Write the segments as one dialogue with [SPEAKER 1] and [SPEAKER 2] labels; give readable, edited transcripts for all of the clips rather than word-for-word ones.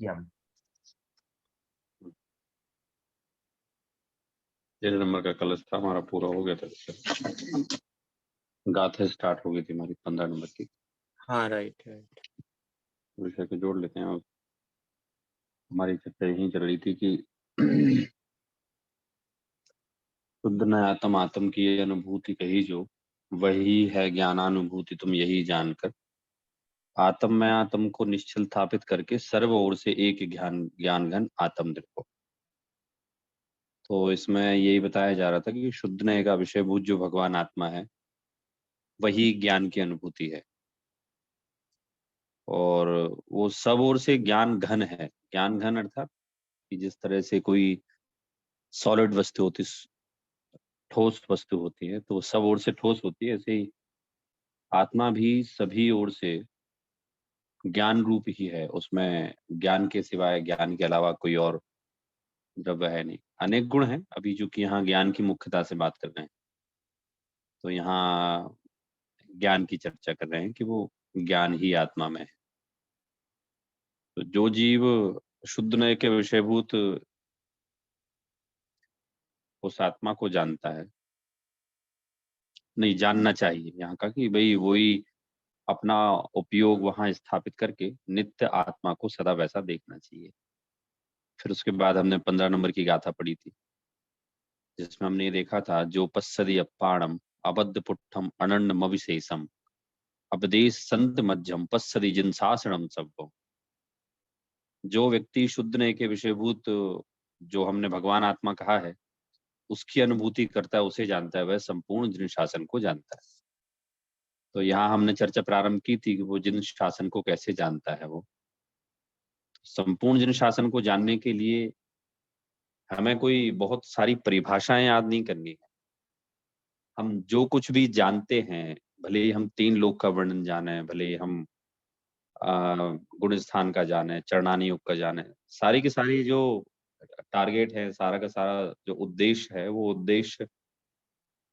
[SPEAKER 1] किया हमने।
[SPEAKER 2] 13 नंबर का कलश था हमारा, पूरा हो गया था। गाथा स्टार्ट हो गई थी हमारी 15 नंबर की।
[SPEAKER 3] हाँ राइट राइट।
[SPEAKER 2] विषय को जोड़ लेते हैं। और हमारी चर्चा यही चल रही थी कि शुद्ध न आत्म, आत्म की ये अनुभूति कही जो, वही है ज्ञानानुभूति तुम यही जानकर। आत्म में आत्म को निश्चल स्थापित करके सर्व ओर से एक ज्ञान घन आत्म देखो। तो इसमें यही बताया जा रहा था कि शुद्ध ने का विषयभूत जो भगवान आत्मा है, वही ज्ञान की अनुभूति है। और वो सब ओर से ज्ञान घन है। ज्ञान घन अर्थात कि जिस तरह से कोई सॉलिड वस्तु होती, ठोस वस्तु होती है, तो सब ओर से ठोस होती है, ऐसे ही आत्मा भी सभी ओर से ज्ञान रूप ही है। उसमें ज्ञान के सिवाय, ज्ञान के अलावा कोई और द्रव्य है नहीं। अनेक गुण हैं, अभी चूंकि यहाँ ज्ञान की मुख्यता से बात कर रहे हैं, तो यहाँ ज्ञान की चर्चा कर रहे हैं कि वो ज्ञान ही आत्मा में है। तो जो जीव शुद्ध नय के विषयभूत उस आत्मा को जानता है, नहीं जानना चाहिए यहाँ का, कि भाई वही अपना उपयोग वहां स्थापित करके नित्य आत्मा को सदा वैसा देखना चाहिए। फिर उसके बाद हमने 15 नंबर की गाथा पढ़ी थी, जिसमें हमने ये देखा था, जो पස්සदी अपाणम अबद्ध पुट्ठम अनन्न मविशेषम अपदेश संत मध्यम पස්සदी जिनसासनम सबको। जो व्यक्ति शुद्ध नय के विषयभूत, जो हमने भगवान आत्मा कहा है, उसकी अनुभूति करता है, उसे जानता है, वह संपूर्ण जिन शासन को जानता है। तो यहाँ हमने चर्चा प्रारंभ की थी कि वो जिन शासन को कैसे जानता है। वो संपूर्ण जिन शासन को जानने के लिए हमें कोई बहुत सारी परिभाषाएं याद नहीं करनी है। हम जो कुछ भी जानते हैं, भले ही हम 3 लोक का वर्णन जाने, भले ही हम गुण स्थान का जाने, चरणानी योग का जाने, सारी की सारी जो टारगेट है, सारा का सारा जो उद्देश्य है, वो उद्देश्य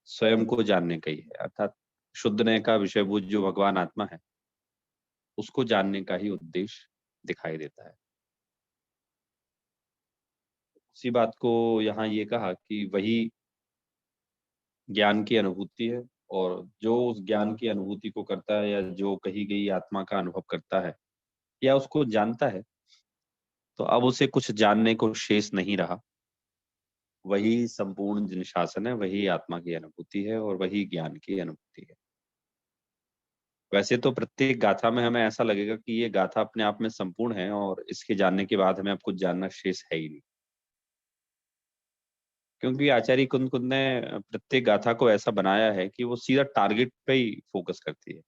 [SPEAKER 2] स्वयं को जानने का ही है। अर्थात शुद्ध नय का विषयभूत जो भगवान आत्मा है, उसको जानने का ही उद्देश्य दिखाई देता है। उसी बात को यहाँ ये कहा कि वही ज्ञान की अनुभूति है, और जो उस ज्ञान की अनुभूति को करता है, या जो कही गई आत्मा का अनुभव करता है, या उसको जानता है, तो अब उसे कुछ जानने को शेष नहीं रहा। वही संपूर्ण जिन शासन है, वही आत्मा की अनुभूति है, और वही ज्ञान की अनुभूति है। वैसे तो प्रत्येक गाथा में हमें ऐसा लगेगा कि ये गाथा अपने आप में संपूर्ण है, और इसके जानने के बाद हमें अब कुछ जानना शेष है ही नहीं, क्योंकि आचार्य कुंद कुंद ने प्रत्येक गाथा को ऐसा बनाया है कि वो सीधा टारगेट पे ही फोकस करती है।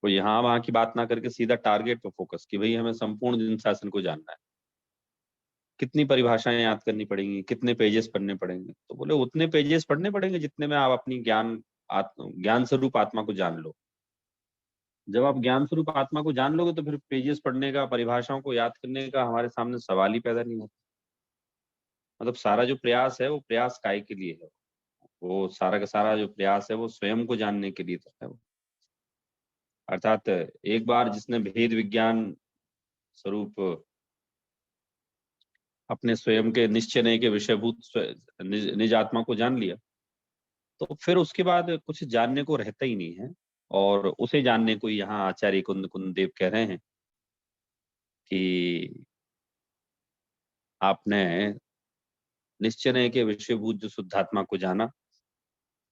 [SPEAKER 2] वो यहाँ वहां की बात ना करके सीधा टारगेट पे फोकस, कि भाई हमें संपूर्ण जिन शासन को जानना है। कितनी परिभाषाएं याद करनी पड़ेंगी, कितने पेजेस पढ़ने पड़ेंगे? तो बोले उतने पेजेस पढ़ने पड़ेंगे जितने में आप अपनी ज्ञान स्वरूप आत्मा को जान लो। जब आप ज्ञान स्वरूप आत्मा को जान लोगे, तो फिर पेजेस पढ़ने का, परिभाषाओं को याद करने का हमारे सामने सवाल ही पैदा नहीं होता। मतलब सारा जो प्रयास है, वो प्रयास काय के लिए है? वो सारा का सारा जो प्रयास है, वो स्वयं को जानने के लिए है। वो अर्थात एक बार जिसने भेद विज्ञान स्वरूप अपने स्वयं के निश्चय के विषयभूत निज आत्मा को जान लिया, तो फिर उसके बाद कुछ जानने को रहता ही नहीं है। और उसे जानने को यहाँ आचार्य कुंद कुंद देव कह रहे हैं कि आपने निश्चय के विषयभूत जो शुद्धात्मा को जाना,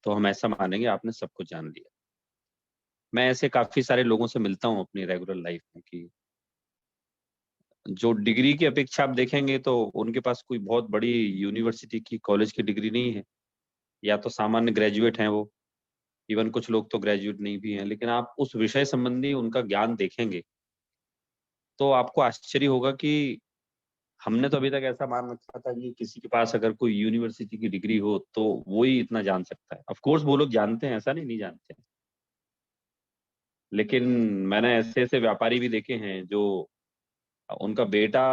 [SPEAKER 2] तो हम ऐसा मानेंगे आपने सब कुछ जान लिया। मैं ऐसे काफी सारे लोगों से मिलता हूँ अपनी रेगुलर लाइफ में, कि जो डिग्री की अपेक्षा आप देखेंगे तो उनके पास कोई बहुत बड़ी यूनिवर्सिटी की, कॉलेज की डिग्री नहीं है, या तो सामान्य ग्रेजुएट हैं वो। इवन कुछ लोग तो ग्रेजुएट नहीं भी हैं, लेकिन आप उस विषय संबंधी उनका ज्ञान देखेंगे तो आपको आश्चर्य होगा कि हमने तो अभी तक ऐसा मान रखा था कि किसी के पास अगर कोई यूनिवर्सिटी की डिग्री हो तो वो ही इतना जान सकता है। ऑफ कोर्स वो लोग जानते हैं, ऐसा नहीं जानते हैं, लेकिन मैंने ऐसे ऐसे व्यापारी भी देखे हैं जो, उनका बेटा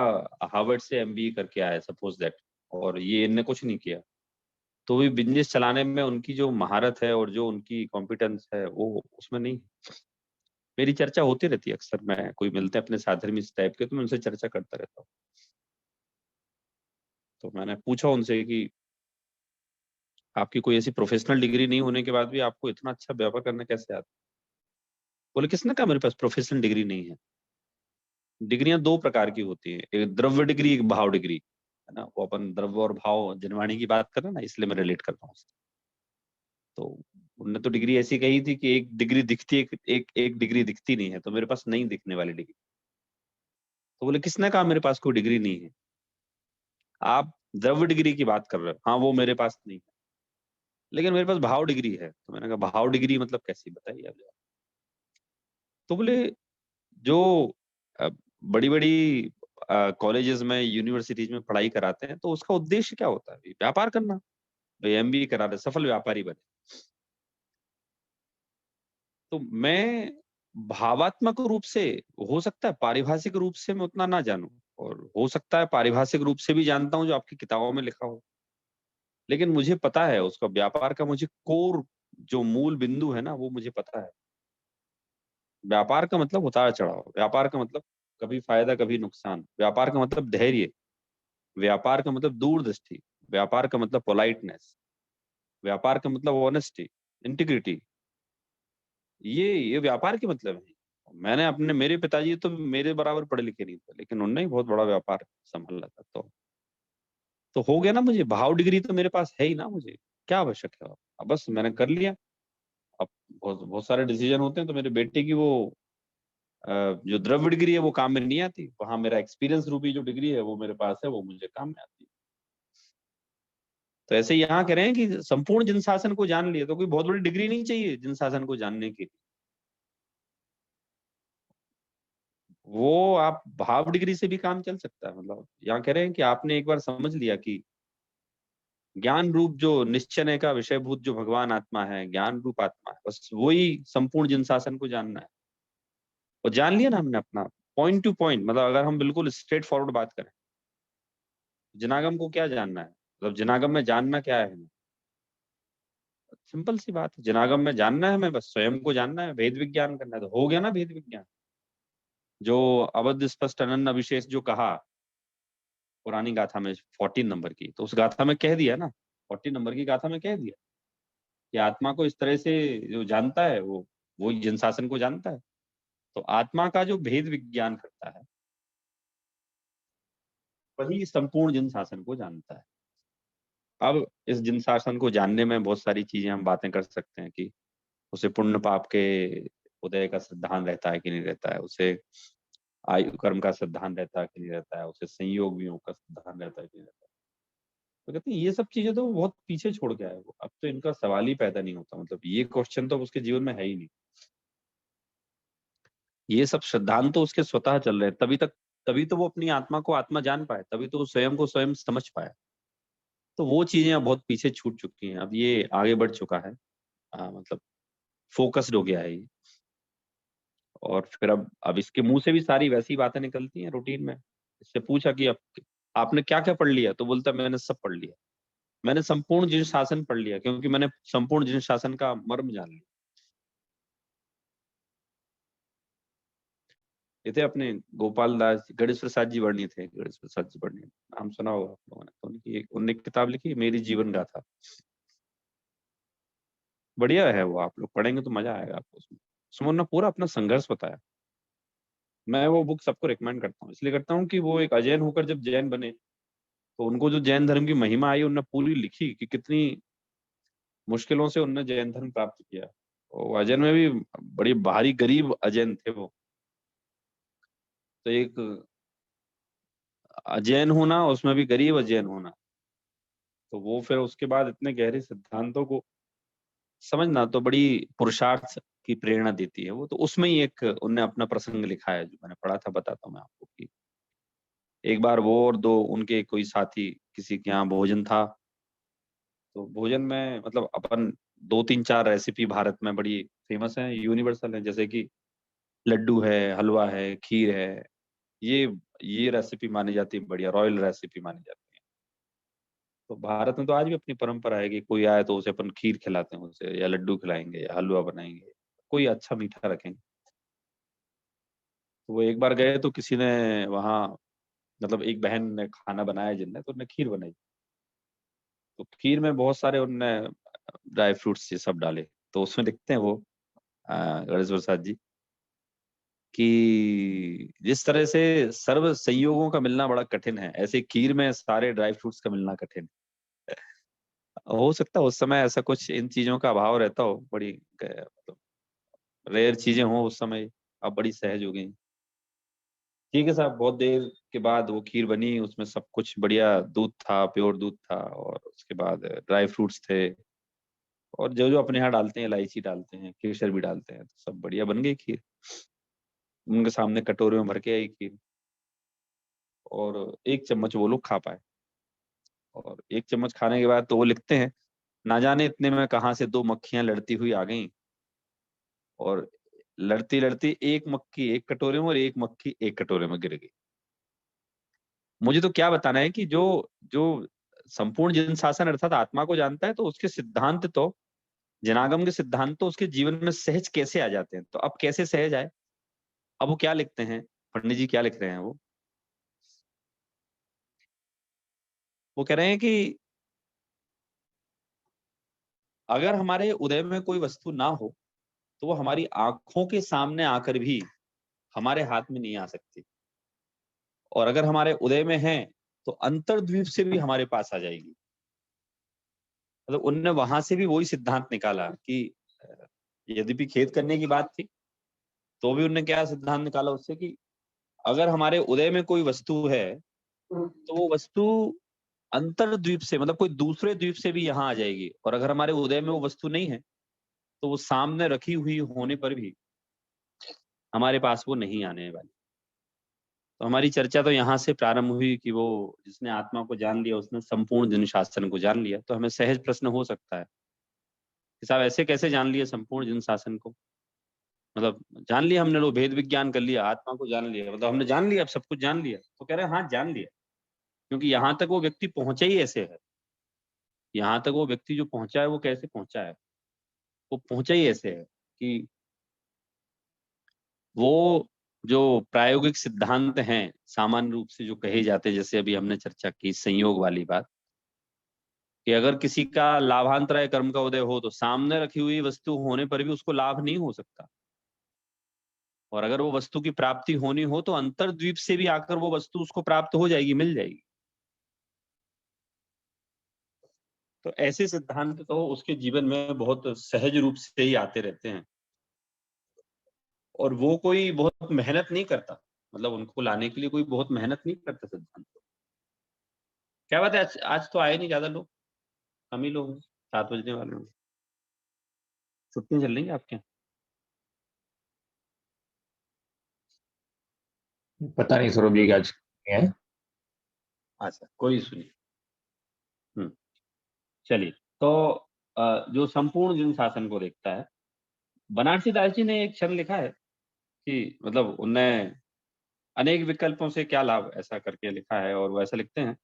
[SPEAKER 2] हार्वर्ड से एमबीए करके आया, सपोज दैट, और ये इनने कुछ नहीं किया, तो भी बिजनेस चलाने में उनकी जो महारत है और जो उनकी कॉम्पिटेंस है, वो उसमें नहीं। मेरी चर्चा होती रहती है अक्सर, मैं कोई मिलते हैं अपने साथी इस टाइप के, तो मैं उनसे चर्चा करता रहता हूँ। तो मैंने पूछा उनसे कि आपकी कोई ऐसी प्रोफेशनल डिग्री नहीं होने के बाद भी आपको इतना अच्छा व्यापार करना कैसे आता है? बोले किसने कहा मेरे पास प्रोफेशनल डिग्री नहीं है? डिग्रियां 2 प्रकार की होती हैं, एक द्रव्य डिग्री, एक भाव डिग्री, है ना? वो अपन द्रव्य और भाव जिनवाणी की बात कर रहे हैं ना, इसलिए मैं रिलेट करता हूँ उससे। तो उनने तो डिग्री ऐसी कही थी कि एक डिग्री दिखती है, एक डिग्री दिखती नहीं है, तो मेरे पास नहीं दिखने वाली डिग्री। तो बोले किसने कहा मेरे पास कोई डिग्री नहीं है? आप द्रव्य डिग्री की बात कर रहे हो। हाँ, वो मेरे पास नहीं है, लेकिन मेरे पास भाव डिग्री है। तो मैंने कहा भाव डिग्री मतलब कैसी, बताइए आप जरा। तो बोले जो अ, बड़ी-बड़ी कॉलेजेस में, यूनिवर्सिटीज़ में पढ़ाई कराते हैं, तो उसका उद्देश्य क्या होता है? व्यापार करना। भई एमबीए करा रहे, सफल व्यापारी बने। तो मैं भावात्मक रूप से, हो सकता है पारिभाषिक रूप से मैं उतना ना जानूँ, और हो सकता है पारिभाषिक रूप से भी जानता हूँ जो आपकी किताबों में लिखा हो। लेकिन मुझे पता है उसका व्यापार का, मुझे कोर जो मूल बिंदु है ना, वो मुझे पता है। व्यापार का मतलब उतार-चढ़ाव, व्यापार का मतलब कभी फ़ायदा, कभी नुकसान, व्यापार का मतलब धैर्य, व्यापार का मतलब दूरदृष्टि, व्यापार का मतलब पोलाइटनेस, व्यापार का मतलब ऑनेस्टी, इंटीग्रिटी, ये व्यापार के मतलब है। मैंने अपने मेरे पिताजी तो मेरे बराबर पढ़े लिखे नहीं थे, लेकिन उन्होंने ही बहुत बड़ा व्यापार सँभाला था। तो हो गया ना, मुझे भाव डिग्री तो मेरे पास है ही ना मुझे, क्या आवश्यक है और? अब बस मैंने कर लिया। अब बहुत बहुत सारे डिसीज़न होते हैं, तो मेरे बेटे की वो अ, जो द्रव्य डिग्री है वो काम में नहीं आती। वहाँ मेरा एक्सपीरियंस रूपी जो डिग्री है वो मेरे पास है, वो मुझे काम में आती है। तो ऐसे ही यहाँ कह रहे हैं कि संपूर्ण जिन शासन को जान लिए, तो कोई बहुत बड़ी डिग्री नहीं चाहिए जिन शासन को जानने के लिए। वो आप भाव डिग्री से भी काम चल सकता है। मतलब यहाँ कह रहे हैं कि आपने एक बार समझ लिया कि ज्ञान रूप जो निश्चय का विषयभूत जो भगवान आत्मा है, ज्ञान रूप आत्मा है, बस वही संपूर्ण जिन शासन को जानना है। और जान लिया ना हमने अपना पॉइंट टू पॉइंट, मतलब अगर हम बिल्कुल स्ट्रेट फॉरवर्ड बात करें, जिनागम को क्या जानना है? मतलब जिनागम में जानना क्या है हमें? सिंपल सी बात है, जिनागम में जानना है हमें, बस स्वयं को जानना है, भेद विज्ञान करना है, तो हो गया ना भेद विज्ञान। जो अवध स्पष्ट अनन्य अविशेष जो कहा पुरानी गाथा में 14 नंबर की, तो उस गाथा में कह दिया ना, 14 नंबर की गाथा में कह दिया कि आत्मा को इस तरह से जो जानता है, वो जन शासन को जानता है। तो आत्मा का जो भेद विज्ञान करता है, वही संपूर्ण जिन शासन को जानता है। अब इस जिन शासन को जानने में बहुत सारी चीजें हम बातें कर सकते हैं कि उसे पुण्य पाप के उदय का सिद्धांत रहता है कि नहीं रहता है, उसे आयु कर्म का सिद्धांत रहता है कि नहीं रहता है, उसे संयोग वियोग का सिद्धांत रहता है कि नहीं रहता है। तो कहते हैं ये सब चीजें तो बहुत पीछे छोड़ के आए वो, अब तो इनका सवाल ही पैदा नहीं होता, मतलब ये क्वेश्चन तो उसके जीवन में है ही नहीं। ये सब सिद्धांत तो उसके स्वतः चल रहे हैं, तभी तो वो अपनी आत्मा को आत्मा जान पाए, तभी तो वो स्वयं को स्वयं समझ पाए। तो वो चीजें अब बहुत पीछे छूट चुकी हैं, अब ये आगे बढ़ चुका है। मतलब फोकस्ड हो गया है ये। और फिर अब इसके मुंह से भी सारी वैसी बातें निकलती हैं रूटीन में। इससे पूछा कि अब आपने क्या क्या पढ़ लिया, तो बोलता मैंने सब पढ़ लिया। मैंने संपूर्ण जिन शासन पढ़ लिया, क्योंकि मैंने संपूर्ण जिन शासन का मर्म जान लिया। ये थे अपने गोपाल दास, गणेश प्रसाद जी वर्णी थे, गणेश प्रसाद जी वर्णी, नाम सुना होगा आप लोगों ने। तो उनने एक किताब लिखी मेरी जीवन गाथा। बढ़िया है वो, आप लोग पढ़ेंगे तो मजा आएगा आपको उसमें। उसमें उन्होंने पूरा अपना संघर्ष बताया। मैं वो बुक सबको रिकमेंड करता हूँ, इसलिए करता हूँ कि वो एक अजैन होकर जब जैन बने, तो उनको जो जैन धर्म की महिमा आई, उन्होंने पूरी लिखी कि कितनी मुश्किलों से उन्होंने जैन धर्म प्राप्त किया। वो अजैन में भी बड़ी भारी गरीब अजैन थे वो। तो एक अजैन होना, उसमें भी गरीब अजैन होना, तो वो फिर उसके बाद इतने गहरे सिद्धांतों को समझना तो बड़ी पुरुषार्थ की प्रेरणा देती है वो। तो उसमें ही एक उनने अपना प्रसंग लिखा है जो मैंने पढ़ा था, बताता हूँ मैं आपको कि एक बार वो और दो उनके कोई साथी किसी के यहाँ भोजन था। तो भोजन में मतलब अपन दो तीन चार रेसिपी भारत में बड़ी फेमस है, यूनिवर्सल है, जैसे कि लड्डू है, हलवा है, खीर है। ये ये रेसिपी मानी जाती है बढ़िया, रॉयल रेसिपी मानी जाती है। तो भारत में तो आज भी अपनी परंपरा है कि कोई आए तो उसे अपन खीर खिलाते हैं, उसे या लड्डू खिलाएंगे या हलवा बनाएंगे, कोई अच्छा मीठा रखेंगे। तो वो एक बार गए तो किसी ने वहाँ, मतलब एक बहन ने खाना बनाया जिनने, तो उन्होंने खीर बनाई। तो खीर में बहुत सारे उनने ड्राई फ्रूट्स ये सब डाले। तो उसमें लिखते हैं वो गणेश प्रसाद जी कि जिस तरह से सर्व संयोगों का मिलना बड़ा कठिन है, ऐसे खीर में सारे ड्राई फ्रूट्स का मिलना कठिन है। हो सकता है उस समय ऐसा कुछ इन चीजों का अभाव रहता हो, बड़ी मतलब रेयर चीजें हो उस समय, अब बड़ी सहज हो गई। ठीक है साहब, बहुत देर के बाद वो खीर बनी, उसमें सब कुछ बढ़िया, दूध था, प्योर दूध था, और उसके बाद ड्राई फ्रूट्स थे, और जो जो अपने यहाँ डालते हैं, इलायची डालते हैं, केसर भी डालते हैं, तो सब बढ़िया बन गई खीर। उनके सामने कटोरे में भर के आई खीर, और एक चम्मच वो लोग खा पाए। और एक चम्मच खाने के बाद तो वो लिखते हैं, ना जाने इतने में कहाँ से दो मक्खियां लड़ती हुई आ गईं, और लड़ती लड़ती एक मक्खी एक कटोरे में और एक मक्खी एक कटोरे में गिर गई। मुझे तो क्या बताना है कि जो जो संपूर्ण जिन शासन अर्थात आत्मा को जानता है, तो उसके सिद्धांत तो, जनागम के सिद्धांत तो उसके जीवन में सहज कैसे आ जाते हैं। तो अब कैसे सहज आए? अब वो क्या लिखते हैं, पंडित जी क्या लिख रहे हैं, वो कह रहे हैं कि अगर हमारे उदय में कोई वस्तु ना हो, तो वो हमारी आंखों के सामने आकर भी हमारे हाथ में नहीं आ सकती, और अगर हमारे उदय में है तो अंतर्द्वीप से भी हमारे पास आ जाएगी। मतलब उनने वहां से भी वही सिद्धांत निकाला कि यद्यपि खेद करने की बात थी, तो भी उनने क्या सिद्धांत निकाला उससे कि अगर हमारे उदय में कोई वस्तु है, तो वो वस्तु अंतर्द्वीप से, मतलब कोई दूसरे द्वीप से भी यहाँ आ जाएगी, और अगर हमारे उदय में वो वस्तु नहीं है, तो वो सामने रखी हुई होने पर भी हमारे पास वो नहीं आने वाली। तो हमारी चर्चा तो यहाँ से प्रारंभ हुई कि वो जिसने आत्मा को जान लिया, उसने संपूर्ण जन शासन को जान लिया। तो हमें सहज प्रश्न हो सकता है कि साहब ऐसे कैसे जान लिया संपूर्ण जन शासन को? मतलब जान लिया हमने, लोग भेद विज्ञान कर लिया, आत्मा को जान लिया, मतलब हमने जान लिया, अब सब कुछ जान लिया। तो कह रहे हैं हाँ जान लिया, क्योंकि यहाँ तक वो व्यक्ति पहुंचा ही ऐसे है। यहाँ तक वो व्यक्ति जो पहुंचा है, वो कैसे पहुंचा है? वो पहुंचा ही ऐसे है कि वो जो प्रायोगिक सिद्धांत हैं सामान्य रूप से जो कहे जाते हैं, जैसे अभी हमने चर्चा की संयोग वाली बात, कि अगर किसी का लाभांतराय कर्म का उदय हो, तो सामने रखी हुई वस्तु होने पर भी उसको लाभ नहीं हो सकता, और अगर वो वस्तु की प्राप्ति होनी हो, तो अंतर्द्वीप से भी आकर वो वस्तु उसको प्राप्त हो जाएगी, मिल जाएगी। तो ऐसे सिद्धांत तो उसके जीवन में बहुत सहज रूप से ही आते रहते हैं, और वो कोई बहुत मेहनत नहीं करता, मतलब उनको लाने के लिए कोई बहुत मेहनत नहीं करता सिद्धांत। क्या बात है, आज तो आए नहीं ज्यादा लोग, कम ही लोग हैं, 7 बजने वाले होंगे। छुट्टियां चल रही हैं आपके यहाँ?
[SPEAKER 1] पता नहीं सौरभ जी आज है।
[SPEAKER 2] अच्छा, कोई इशू नहीं। हम्म, चलिए। तो जो संपूर्ण जिन शासन को देखता है, बनारसी दास जी ने एक क्षण लिखा है कि मतलब उनने अनेक विकल्पों से क्या लाभ, ऐसा करके लिखा है, और वो ऐसा लिखते हैं,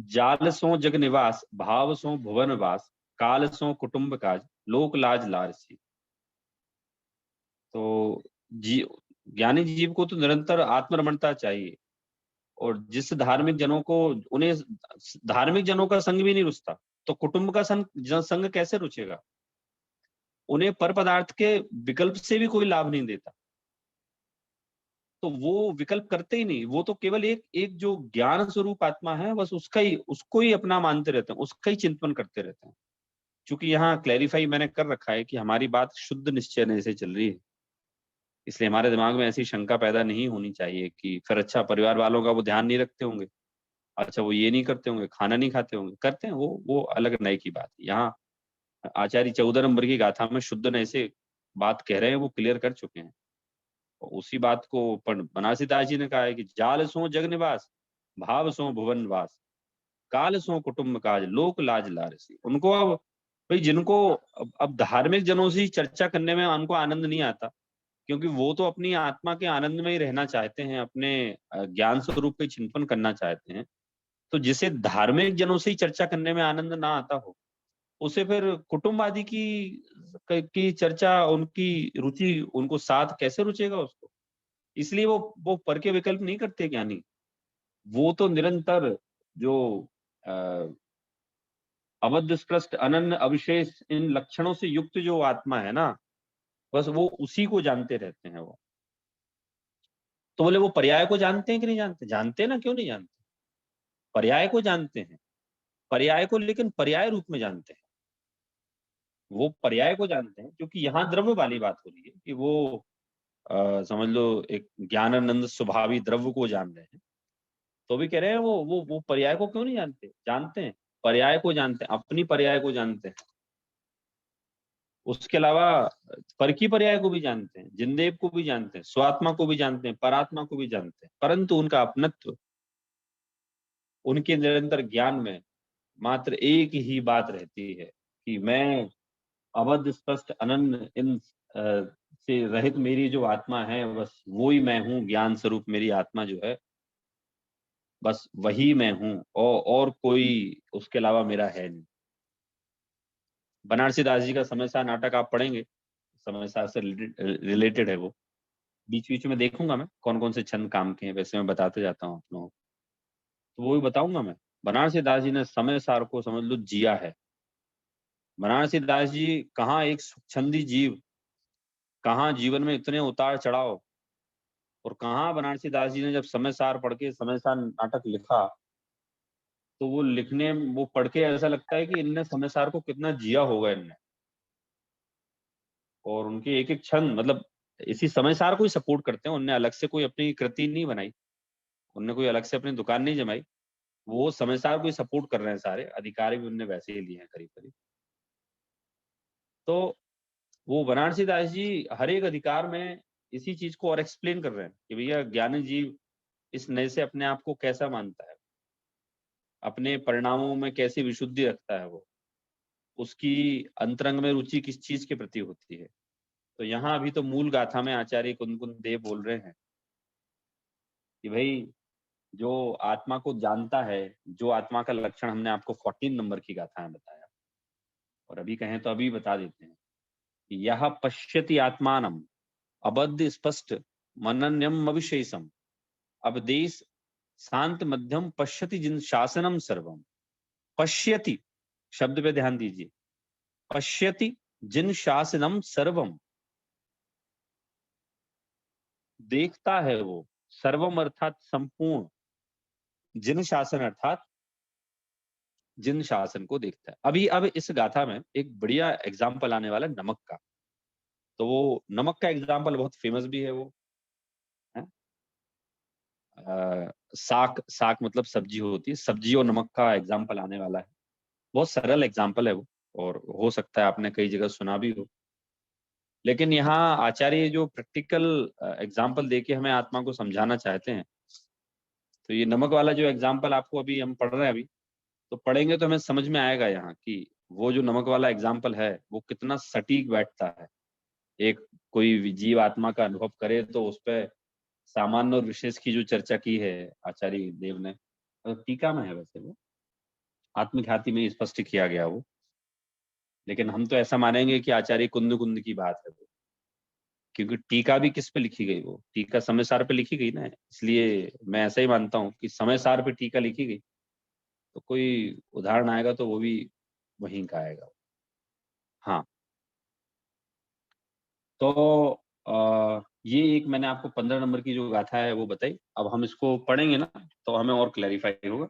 [SPEAKER 2] जाल सो जग निवास, भाव सो भुवन वास, काल सो कुटुंब काज, लोक लाज लारसी। तो जी, ज्ञानी जीव को तो निरंतर आत्मरमणता चाहिए, और जिस धार्मिक जनों को, उन्हें धार्मिक जनों का संग भी नहीं रुचता, तो कुटुंब का संग कैसे रुचेगा? उन्हें पर पदार्थ के विकल्प से भी कोई लाभ नहीं देता, तो वो विकल्प करते ही नहीं, वो तो केवल एक एक जो ज्ञान स्वरूप आत्मा है, बस उसका ही, उसको ही अपना मानते रहते हैं, उसका ही चिंतन करते रहते हैं। क्योंकि यहाँ क्लैरिफाई मैंने कर रखा है कि हमारी बात शुद्ध निश्चय से चल रही है, इसलिए हमारे दिमाग में ऐसी शंका पैदा नहीं होनी चाहिए कि फिर अच्छा परिवार वालों का वो ध्यान नहीं रखते होंगे, अच्छा वो ये नहीं करते होंगे, खाना नहीं खाते होंगे, करते हैं, वो अलग नए की बात है। यहाँ आचार्य 14 नंबर की गाथा में शुद्ध नए से बात कह रहे हैं, वो क्लियर कर चुके हैं। और उसी बात को बनारसी दास जी ने कहा है कि जाल सो जग निवास, भाव सो भुवन वास, काल सो कुटुंब काज, लोक लाज लारसी। उनको अब भाई, जिनको अब धार्मिक जनों से चर्चा करने में उनको आनंद नहीं आता, क्योंकि वो तो अपनी आत्मा के आनंद में ही रहना चाहते हैं, अपने ज्ञान स्वरूप के चिंतन करना चाहते हैं। तो जिसे धार्मिक जनों से ही चर्चा करने में आनंद ना आता हो, उसे फिर कुटुंब आदि की चर्चा, उनकी रुचि उनको साथ कैसे रुचेगा उसको? इसलिए वो पर के विकल्प नहीं करते ज्ञानी, वो तो निरंतर जो अबद्ध स्पष्ट अनन्य अविशेष इन लक्षणों से युक्त जो आत्मा है ना, बस वो उसी को जानते रहते हैं वो। तो बोले वो पर्याय को जानते हैं कि नहीं जानते? जानते हैं ना, क्यों नहीं जानते? पर्याय को जानते हैं, पर्याय को लेकिन पर्याय रूप में जानते हैं। वो पर्याय को जानते हैं क्योंकि यहाँ द्रव्य वाली बात हो रही है कि वो समझ लो एक ज्ञानानंद स्वभावी द्रव्य को जान रहे हैं। तो भी कह रहे हैं वो पर्याय को क्यों नहीं जानते? जानते हैं, पर्याय को जानते हैं, अपनी पर्याय को जानते हैं। उसके अलावा पर की पर्याय को भी जानते हैं, जिनदेव को भी जानते हैं, स्वात्मा को भी जानते हैं, परात्मा को भी जानते हैं, परंतु उनका अपनत्व, उनके निरंतर ज्ञान में मात्र एक ही बात रहती है कि मैं अबद्ध स्पष्ट अनन्य इन से रहित मेरी जो आत्मा है, बस वो ही मैं हूँ। ज्ञान स्वरूप मेरी आत्मा जो है, बस वही मैं हूँ, और कोई उसके अलावा मेरा है नहीं। बनारसी दास जी का समय सार नाटक आप पढ़ेंगे, समय सार से रिलेटेड है वो। बीच बीच में देखूंगा मैं कौन कौन से छंद काम के हैं, वैसे मैं बताते जाता हूँ आप लोगों को, तो वो भी बताऊंगा मैं। बनारसी दास जी ने समय सार को समझ लो जिया है। बनारसी दास जी कहाँ एक छंदी जीव, कहाँ जीवन में इतने उतार चढ़ाव, और कहाँ बनारसी दास जी ने जब समय सार पढ़ के समय सार नाटक लिखा, तो वो लिखने, वो पढ़ के ऐसा लगता है कि इनने समय सार को कितना जिया होगा इनने। और उनके एक एक छंद मतलब इसी समय सार को ही सपोर्ट करते हैं, उनने अलग से कोई अपनी कृति नहीं बनाई, उनने कोई अलग से अपनी दुकान नहीं जमाई, वो समय सार को ही सपोर्ट कर रहे हैं। सारे अधिकार भी उनने वैसे ही लिए हैं करीब करीब। तो वो बनारसी दास जी हर एक अधिकार में इसी चीज को और एक्सप्लेन कर रहे हैं कि भैया ज्ञानी जीव इस नए से अपने आप को कैसा मानता है, अपने परिणामों में कैसी विशुद्धि रखता है, वो उसकी अंतरंग में रुचि किस चीज के प्रति होती है। तो यहाँ अभी तो मूल गाथा में आचार्य कुंदकुंद देव बोल रहे हैं कि भाई जो आत्मा को जानता है, जो आत्मा का लक्षण हमने आपको 14 नंबर की गाथा में बताया, और अभी कहें तो अभी बता देते हैं कि यह पश्यति आत्मानम अबद्ध स्पष्ट मनन्यम अविशेषम अवदेश शांत मध्यम पश्यति जिन शासनम सर्वम। पश्यति शब्द पे ध्यान दीजिए, पश्यति जिन शासनम सर्वम, देखता है वो, सर्वम अर्थात संपूर्ण, जिन शासन अर्थात जिन शासन को देखता है। अभी अब इस गाथा में एक बढ़िया एग्जाम्पल आने वाला है नमक का। तो वो नमक का एग्जाम्पल बहुत फेमस भी है वो है? साक, साक मतलब सब्जी होती है, सब्जी और नमक का एग्जाम्पल आने वाला है। बहुत सरल एग्जाम्पल है वो, और हो सकता है आपने कई जगह सुना भी हो, लेकिन यहाँ आचार्य जो प्रैक्टिकल एग्जाम्पल देके हमें आत्मा को समझाना चाहते हैं। तो ये नमक वाला जो एग्जाम्पल आपको अभी हम पढ़ रहे हैं, अभी तो पढ़ेंगे तो हमें समझ में आएगा यहाँ कि वो जो नमक वाला एग्जाम्पल है वो कितना सटीक बैठता है। एक कोई जीव आत्मा का अनुभव करे तो उस पर सामान्य और विशेष की जो चर्चा की है आचार्य देव ने, तो टीका में है वैसे वो, आत्मख्याति में स्पष्ट किया गया वो, लेकिन हम तो ऐसा मानेंगे कि आचार्य कुंद कुंद की बात है वो, क्योंकि टीका भी किस पे लिखी गई, वो टीका समय सार पे लिखी गई ना, इसलिए मैं ऐसा ही मानता हूँ कि समय सार पे टीका लिखी गई, तो कोई उदाहरण आएगा तो वो भी वहीं का आएगा। हाँ, तो ये एक मैंने आपको 15 नंबर की जो गाथा है वो बताई। अब हम इसको पढ़ेंगे ना तो हमें और क्लैरिफाई होगा।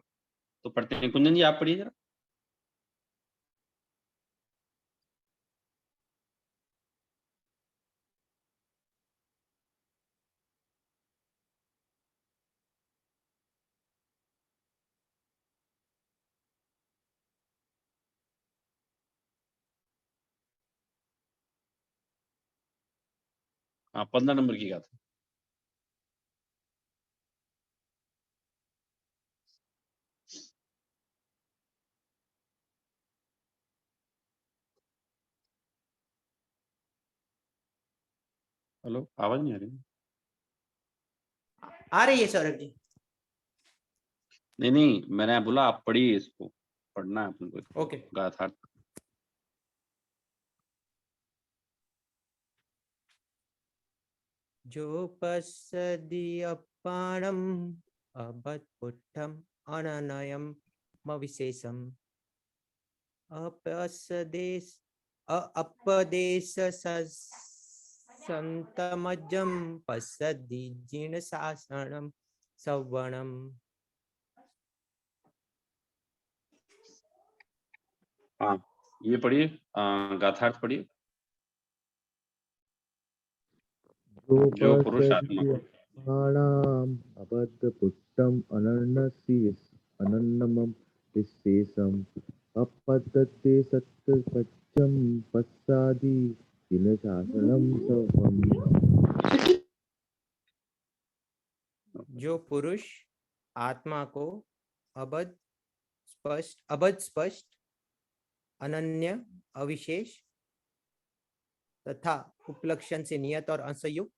[SPEAKER 2] तो पढ़ते हैं, कुंदन जी आप पढ़िए जरा। हाँ, 15 नंबर की गाथा। हेलो, आवाज नहीं आ रही?
[SPEAKER 4] आ रही है सौरभ जी।
[SPEAKER 2] नहीं नहीं, मैंने बोला आप पढ़िए, इसको पढ़ना है अपन को
[SPEAKER 4] ओके।
[SPEAKER 2] गाथा।
[SPEAKER 3] जो पश्यति अपाणम अबद्धपुट्ठम अननयम विशेषम अपदेश अपदेश संतमज्जम पश्यति जीर्ण शासनम सवर्णम।
[SPEAKER 2] हाँ, ये पढ़िए, गाथार्थ पढ़िए। जो पुरुष आत्मा को
[SPEAKER 4] अपाणाम् अबद्धपुट्टम् अनन्नमं विशेषम् अपतते सत्यपच्चं पश्चादि शासनम सवम्।
[SPEAKER 3] जो पुरुष आत्मा को अबद्ध स्पष्ट अनन्य अविशेष तथा उपलक्षण से नियत और असंयुक्त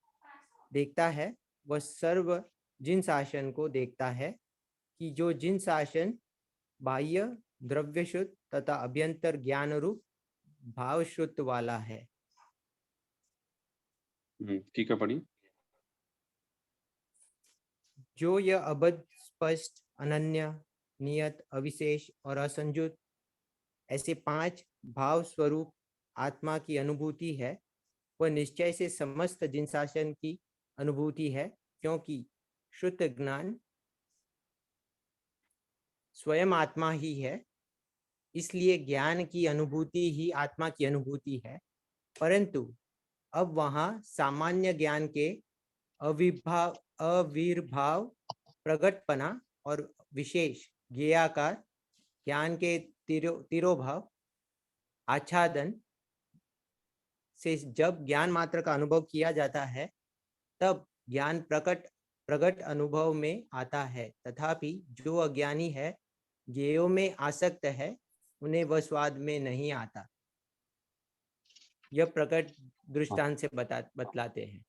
[SPEAKER 3] देखता है, वह सर्व जिन शासन को देखता है कि जो जिन शासन बाह्य द्रव्य शुद्ध तथा अभ्यंतर ज्ञान रूप भाव शुद्ध वाला है।
[SPEAKER 2] ठीक है, पढ़िए।
[SPEAKER 3] जो यह अबद्ध स्पष्ट अनन्य नियत अविशेष और असंयुक्त ऐसे 5 भाव स्वरूप आत्मा की अनुभूति है, वह निश्चय से समस्त जिन शासन की अनुभूति है, क्योंकि शुद्ध ज्ञान स्वयं आत्मा ही है, इसलिए ज्ञान की अनुभूति ही आत्मा की अनुभूति है। परंतु अब वहां सामान्य ज्ञान के अविर्भाव प्रकटपना और विशेष ज्ञेयाकार ज्ञान के तिरोभाव आच्छादन से जब ज्ञान मात्र का अनुभव किया जाता है, तब ज्ञान प्रकट अनुभव में आता है। तथापि जो अज्ञानी है, ज्ञेयों में आसक्त है, उन्हें वह स्वाद में नहीं आता। यह प्रकट दृष्टांत से बतलाते हैं।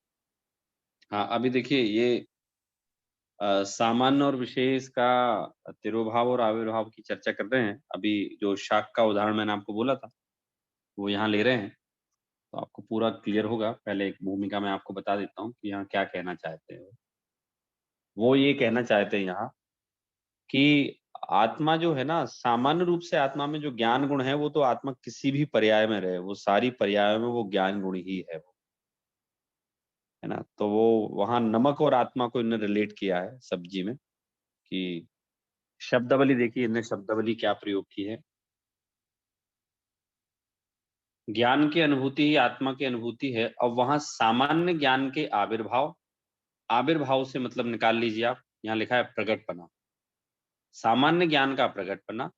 [SPEAKER 2] हाँ, अभी देखिए, ये सामान्य और विशेष का तिरोभाव और आविर्भाव की चर्चा कर रहे हैं। अभी जो शाक का उदाहरण मैंने आपको बोला था, वो यहाँ ले रहे हैं, तो आपको पूरा क्लियर होगा। पहले एक भूमिका में आपको बता देता हूँ कि यहाँ क्या कहना चाहते हैं। वो ये कहना चाहते हैं यहाँ कि आत्मा जो है ना, सामान्य रूप से आत्मा में जो ज्ञान गुण है, वो तो आत्मा किसी भी पर्याय में रहे, वो सारी पर्यायों में वो ज्ञान गुण ही है ना। तो वो वहां नमक और आत्मा को इन्होंने रिलेट किया है सब्जी में, कि शब्दावली देखिए, इनने शब्दावली क्या प्रयोग की है। ज्ञान की अनुभूति ही आत्मा की अनुभूति है। अब वहां सामान्य ज्ञान के आविर्भाव से मतलब निकाल लीजिए आप, यहाँ लिखा है प्रगटपना, सामान्य ज्ञान का प्रगटपना,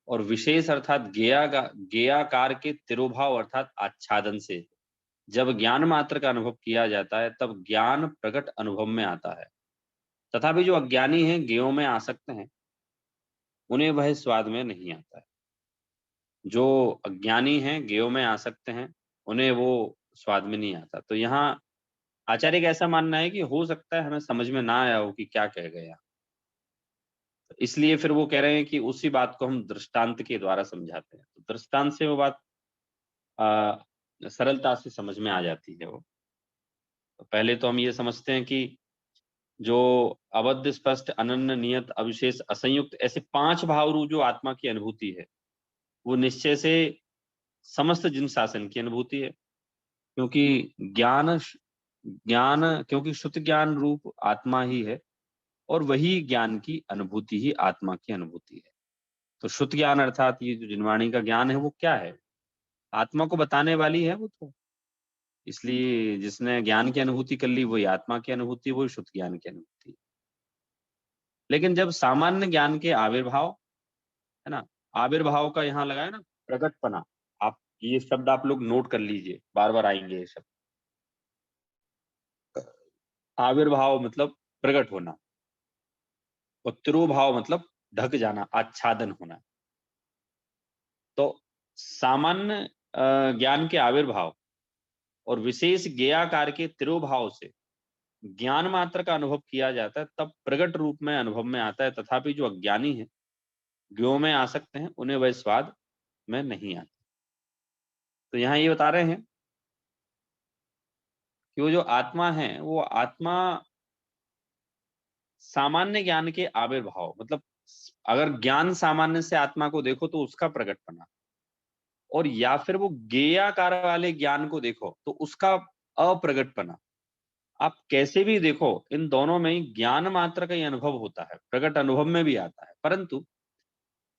[SPEAKER 2] और विशेष अर्थात ज्ञेयाकार के तिरोभाव अर्थात आच्छादन से जब ज्ञान मात्र का अनुभव किया जाता है, तब ज्ञान प्रकट अनुभव में आता है। तथापि जो अज्ञानी हैं, ज्ञेयों में आसक्त हैं, उन्हें वह स्वाद में नहीं आता है। जो अज्ञानी हैं, ज्ञेयों में आसक्त हैं, उन्हें वो स्वाद में नहीं आता। तो यहाँ आचार्य का ऐसा मानना है कि हो सकता है हमें समझ में ना आया हो कि क्या कह गया, इसलिए फिर वो कह रहे हैं कि उसी बात को हम दृष्टांत के द्वारा समझाते हैं। तो दृष्टांत से वो बात सरलता से समझ में आ जाती है। वो तो पहले तो हम ये समझते हैं कि जो अबद्ध स्पष्ट अनन्य नियत अविशेष असंयुक्त ऐसे 5 भाव रूप जो आत्मा की अनुभूति है, वो निश्चय से समस्त जिन शासन की अनुभूति है, क्योंकि क्योंकि शुद्ध ज्ञान रूप आत्मा ही है, और वही ज्ञान की अनुभूति ही आत्मा की अनुभूति है। तो शुद्ध ज्ञान अर्थात ये जो जिनवाणी का ज्ञान है, वो क्या है? आत्मा को बताने वाली है वो तो। इसलिए जिसने ज्ञान की अनुभूति कर ली, वही आत्मा की अनुभूति, वही शुद्ध ज्ञान की अनुभूति। लेकिन जब सामान्य ज्ञान के आविर्भाव है ना, आविर्भाव का यहाँ लगा है ना प्रकटपना, आप ये शब्द आप लोग नोट कर लीजिए, बार बार आएंगे ये शब्द। आविर्भाव मतलब प्रकट होना, और तिरोभाव मतलब ढक जाना, आच्छादन होना। तो सामान्य ज्ञान के आविर्भाव और विशेष ज्ञेयाकार के तिरोभाव से ज्ञान मात्र का अनुभव किया जाता है, तब प्रकट रूप में अनुभव में आता है। तथापि जो अज्ञानी है, ज्ञों में आसक्त हैं, उन्हें वह स्वाद में नहीं आता। तो यहाँ ये बता रहे हैं कि वो जो आत्मा है वो आत्मा सामान्य ज्ञान के आविर्भाव, मतलब अगर ज्ञान सामान्य से आत्मा को देखो तो उसका प्रकटपना, और या फिर वो ज्ञेयाकार वाले ज्ञान को देखो तो उसका अप्रगटपना। आप कैसे भी देखो, इन दोनों में ही ज्ञान मात्र का ही अनुभव होता है, प्रकट अनुभव में भी आता है, परंतु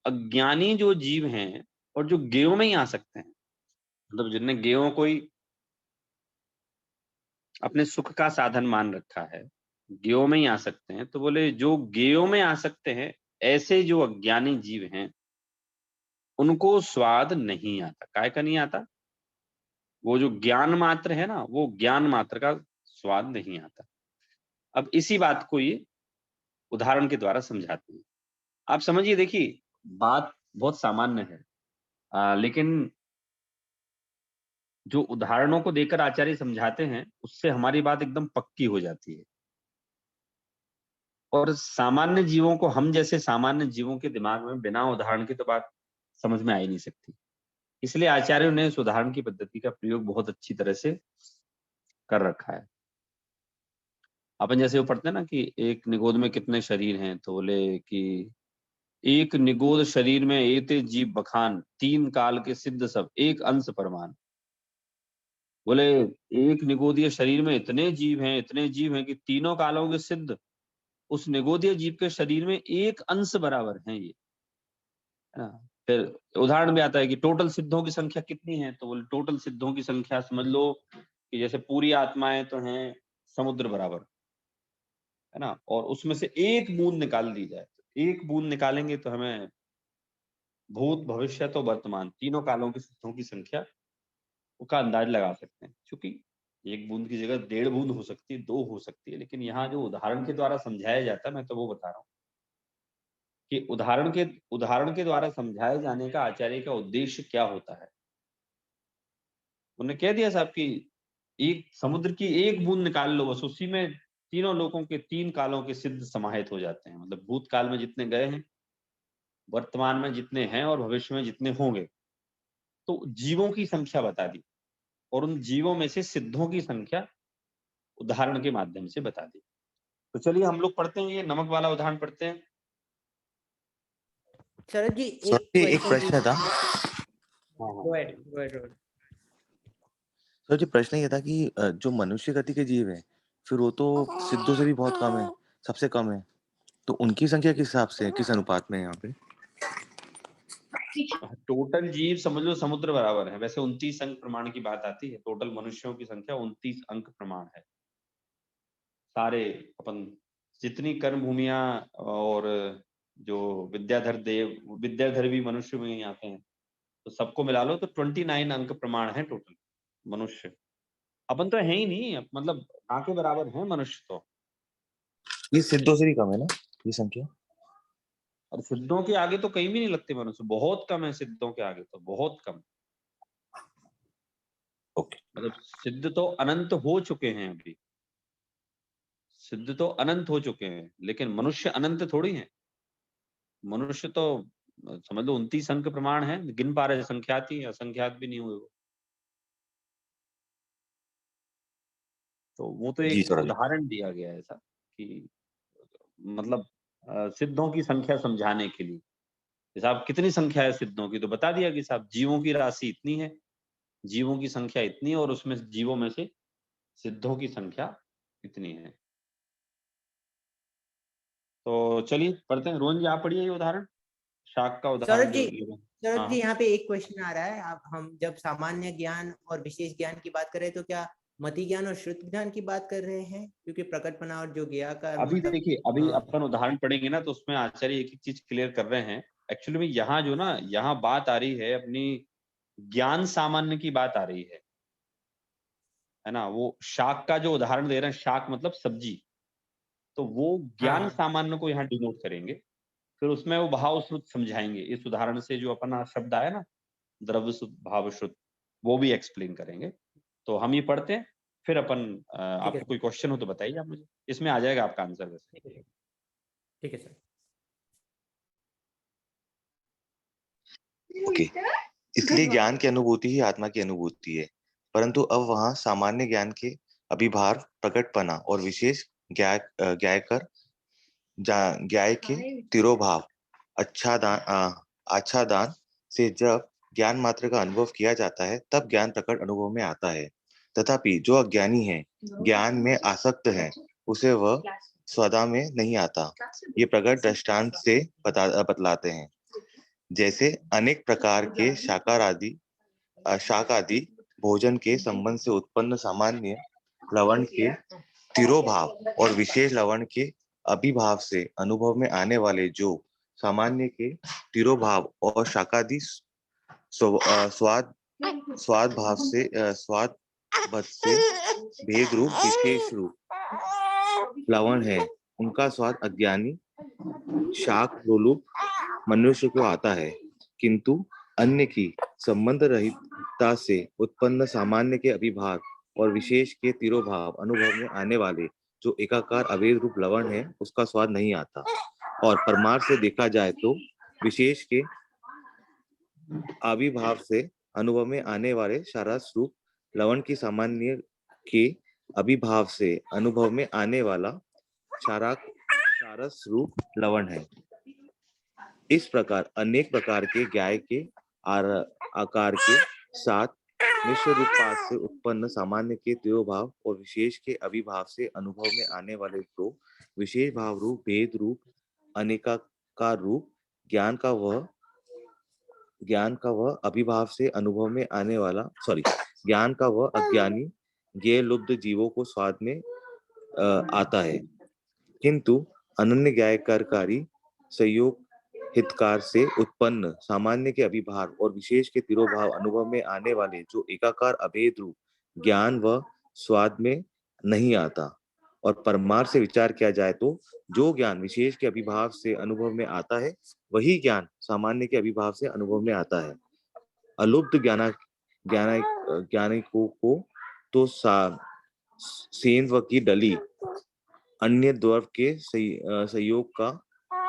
[SPEAKER 2] अज्ञानी जो जीव हैं और जो ज्ञेयों में ही आ सकते हैं, मतलब जिनने ज्ञेयों को ही अपने सुख का साधन मान रखा है, ज्ञेयों में ही आ सकते हैं, तो बोले जो ज्ञेयों में आ सकते हैं, ऐसे जो अज्ञानी जीव हैं उनको स्वाद नहीं आता। काय का नहीं आता? वो जो ज्ञान मात्र है ना, वो ज्ञान मात्र का स्वाद नहीं आता। अब इसी बात को ये उदाहरण के द्वारा समझाते हैं। आप समझिए, देखिए बात बहुत सामान्य है, लेकिन जो उदाहरणों को देकर आचार्य समझाते हैं उससे हमारी बात एकदम पक्की हो जाती है। और सामान्य जीवों को, हम जैसे सामान्य जीवों के दिमाग में बिना उदाहरण की तो बात समझ में आ ही नहीं सकती। इसलिए आचार्यों ने इस उदाहरण की पद्धति का प्रयोग बहुत अच्छी तरह से कर रखा है। अपन जैसे वो पढ़ते हैं ना कि एक निगोद में कितने शरीर हैं, तो बोले कि एक निगोद शरीर में एते जीव बखान, तीन काल के सिद्ध सब एक अंश परमान। बोले एक निगोदीय शरीर में इतने जीव हैं, इतने जीव हैं कि तीनों कालों के सिद्ध उस निगोदीय जीव के शरीर में एक अंश बराबर हैं ये, है ना। फिर उदाहरण भी आता है कि टोटल सिद्धों की संख्या कितनी है, तो बोले टोटल सिद्धों की संख्या समझ लो कि जैसे पूरी आत्माएं तो हैं समुद्र बराबर, है ना, और उसमें से एक बूंद निकाल दी जाए, तो एक बूंद निकालेंगे तो हमें भूत भविष्य तो वर्तमान तीनों कालों के सिद्धों की संख्या का अंदाज लगा सकते हैं। क्योंकि एक बूंद की जगह 1.5 बूंद हो सकती है, 2 हो सकती है, लेकिन यहाँ जो उदाहरण के द्वारा समझाया जाता है, मैं तो वो बता रहा हूँ कि उदाहरण के द्वारा समझाए जाने का आचार्य का उद्देश्य क्या होता है। उन्होंने कह दिया साहब कि एक समुद्र की एक बूंद निकाल लो, बस उसी में तीनों लोगों के 3 कालों के सिद्ध समाहित हो जाते हैं। मतलब भूतकाल में जितने गए हैं, वर्तमान में जितने हैं और भविष्य में जितने होंगे, तो जीवों की संख्या बता दी और उन जीवों में से सिद्धों की संख्या उदाहरण के माध्यम से बता दी। तो चलिए हम लोग पढ़ते हैं, ये नमक वाला उदाहरण पढ़ते हैं।
[SPEAKER 3] शरद जी
[SPEAKER 4] एक प्रश्न था।
[SPEAKER 3] Go ahead, go ahead, go ahead.
[SPEAKER 4] Sir ji प्रश्न ये था कि जो मनुष्य गति के जीव हैं, फिर वो तो सिद्धों से भी बहुत कम है, सबसे कम है, तो उनकी संख्या किस हिसाब से है, किस अनुपात में है यहाँ पे?
[SPEAKER 2] टोटल जीव समझ लो समुद्र बराबर है। वैसे 29 अंक प्रमाण की बात आती है, टोटल मनुष्यों की संख्या 29 अंक प्रमाण है। सारे अपन जितनी कर्म भूमियां और जो विद्याधर भी मनुष्य में ही आते हैं, तो सबको मिला लो तो 29 अंक प्रमाण है टोटल मनुष्य। अपन तो है ही नहीं, मतलब ना के बराबर है मनुष्य तो।
[SPEAKER 4] ये सिद्धों से भी कम है ना ये संख्या?
[SPEAKER 2] और सिद्धों के आगे तो कहीं भी नहीं लगते मनुष्य, बहुत कम है सिद्धों के आगे, तो बहुत कम।
[SPEAKER 4] ओके।
[SPEAKER 2] मतलब सिद्ध तो अनंत हो चुके हैं, अभी सिद्ध तो अनंत हो चुके हैं, लेकिन मनुष्य अनंत थोड़ी है। मनुष्य तो समझ लो 29 अंक प्रमाण है, गिन पा रहे, संख्यात ही, असंख्यात भी नहीं हुए वो। तो वो तो
[SPEAKER 4] जी
[SPEAKER 2] एक
[SPEAKER 4] सर।
[SPEAKER 2] उदाहरण दिया गया है ऐसा कि मतलब सिद्धों की संख्या समझाने के लिए। जैसे आप कितनी संख्या है सिद्धों की, तो बता दिया कि साहब जीवों की राशि इतनी है, जीवों की संख्या इतनी है, और उसमें जीवों में से सिद्धों की संख्या इतनी है। तो चलिए पढ़ते हैं। रोहन जी आप पढ़िए ये उदाहरण, शाक का उदाहरण जो।
[SPEAKER 3] शरद जी यहाँ पे एक क्वेश्चन आ रहा है। आप हम जब सामान्य ज्ञान और विशेष ज्ञान की बात कर रहे हैं, तो क्या मति ज्ञान और श्रुत ज्ञान की बात कर रहे हैं? क्योंकि प्रकटपना और जो ज्ञा का
[SPEAKER 2] अभी
[SPEAKER 3] मतलब
[SPEAKER 2] देखिए, अभी अपन उदाहरण पढ़ेंगे ना, तो उसमें आचार्य एक एक चीज क्लियर कर रहे हैं। एक्चुअली में यहाँ जो ना, यहाँ बात आ रही है अपनी ज्ञान सामान्य की बात आ रही है ना। वो शाक का जो उदाहरण दे रहे हैं, शाक मतलब सब्जी, तो वो ज्ञान सामान्य को यहाँ डिनोट करेंगे। फिर उसमें वो भाव श्रुत समझाएंगे। इस उदाहरण से जो अपना शब्द आया ना, द्रव्य शुद्ध भाव श्रुत, वो भी एक्सप्लेन करेंगे। तो हम ये पढ़ते हैं, फिर अपन आपको कोई क्वेश्चन हो तो बताइए आप मुझे, इसमें आ जाएगा आपका आंसर वैसे।
[SPEAKER 3] ठीक है सर।
[SPEAKER 4] ओके। इसलिए ज्ञान की अनुभूति ही आत्मा की अनुभूति है, परंतु अब वहां सामान्य ज्ञान के अभिभार, प्रकटपना और विशेष ज्ञाय के तिरोभाव आच्छादान से जब ज्ञान मात्र का अनुभव किया जाता है तब ज्ञान प्रकट अनुभव में आता है। तथापि जो अज्ञानी है, ज्ञान में आसक्त है, उसे वह स्वदा में नहीं आता। ये प्रकट दृष्टांत से बतलाते हैं। जैसे अनेक प्रकार के शाक आदि भोजन के संबंध से उत्पन्न सामान्य लवण के तिरोभाव और विशेष लवण के अभिभाव से अनुभव में आने वाले जो सामान्य के तिरोभाव और शाकादि स्वाद भाव से भेद रूप विशेष रूप लवण है, उनका स्वाद अज्ञानी शाक रूप मनुष्य को आता है, किंतु अन्य की संबंध रहितता से उत्पन्न सामान्य के अभिभाव और विशेष के तिरोभाव अनुभव में आने वाले जो एकाकार अभेद रूप लवण है, उसका स्वाद नहीं आता। और परमार्थ से देखा जाए तो विशेष के आविर्भाव से अनुभव में आने वाले क्षारस रूप लवण की सामान्य के अभिभाव से अनुभव में आने वाला क्षारस रूप लवण है। इस प्रकार अनेक प्रकार के ज्ञाय के आकार के साथ मिश्र रूप पास से उत्पन्न सामान्य के तिरोभाव और विशेष के अभिभाव से अनुभव में आने वाले तो विशेष भाव रूप भेद रूप अनेकाकार रूप ज्ञान का वह अभिभाव से अनुभव में आने वाला ज्ञान का वह अज्ञानी ज्ञेय लुब्ध जीवों को स्वाद में आता है, किंतु अनन्य ज्ञायकारकारी संयोग हितकार से उत्पन्न सामान्य के अभिभाव और विशेष के तिरोभाव अनुभव में आने वाले जो एकाकार अभेद रूप ज्ञान व स्वाद में नहीं आता। और परमार्थ से विचार किया जाए तो जो ज्ञान विशेष के अभिभाव से अनुभव में आता है, वही ज्ञान सामान्य के अभिभाव से अनुभव में आता है। अलुप्त ज्ञानिकों को तो सेंध की डली अन्य द्रव्य के संयोग का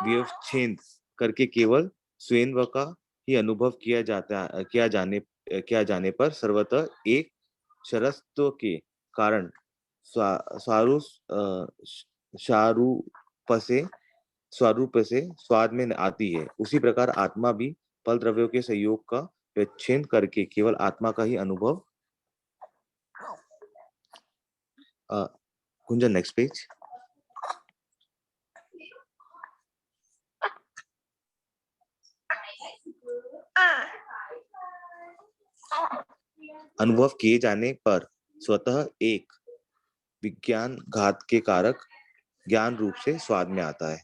[SPEAKER 4] व्यवच्छेद करके केवल स्वयं का ही अनुभव किया जाने पर सर्वतः एक शरत्व के कारण स्वरूप से स्वाद में आती है। उसी प्रकार आत्मा भी फल द्रव्यों के संयोग का व्यवच्छेद करके केवल आत्मा का ही अनुभव। कुंजन, नेक्स्ट पेज। अनुभव किए जाने पर स्वतः एक विज्ञान घात के कारक ज्ञान रूप से स्वाद में आता है।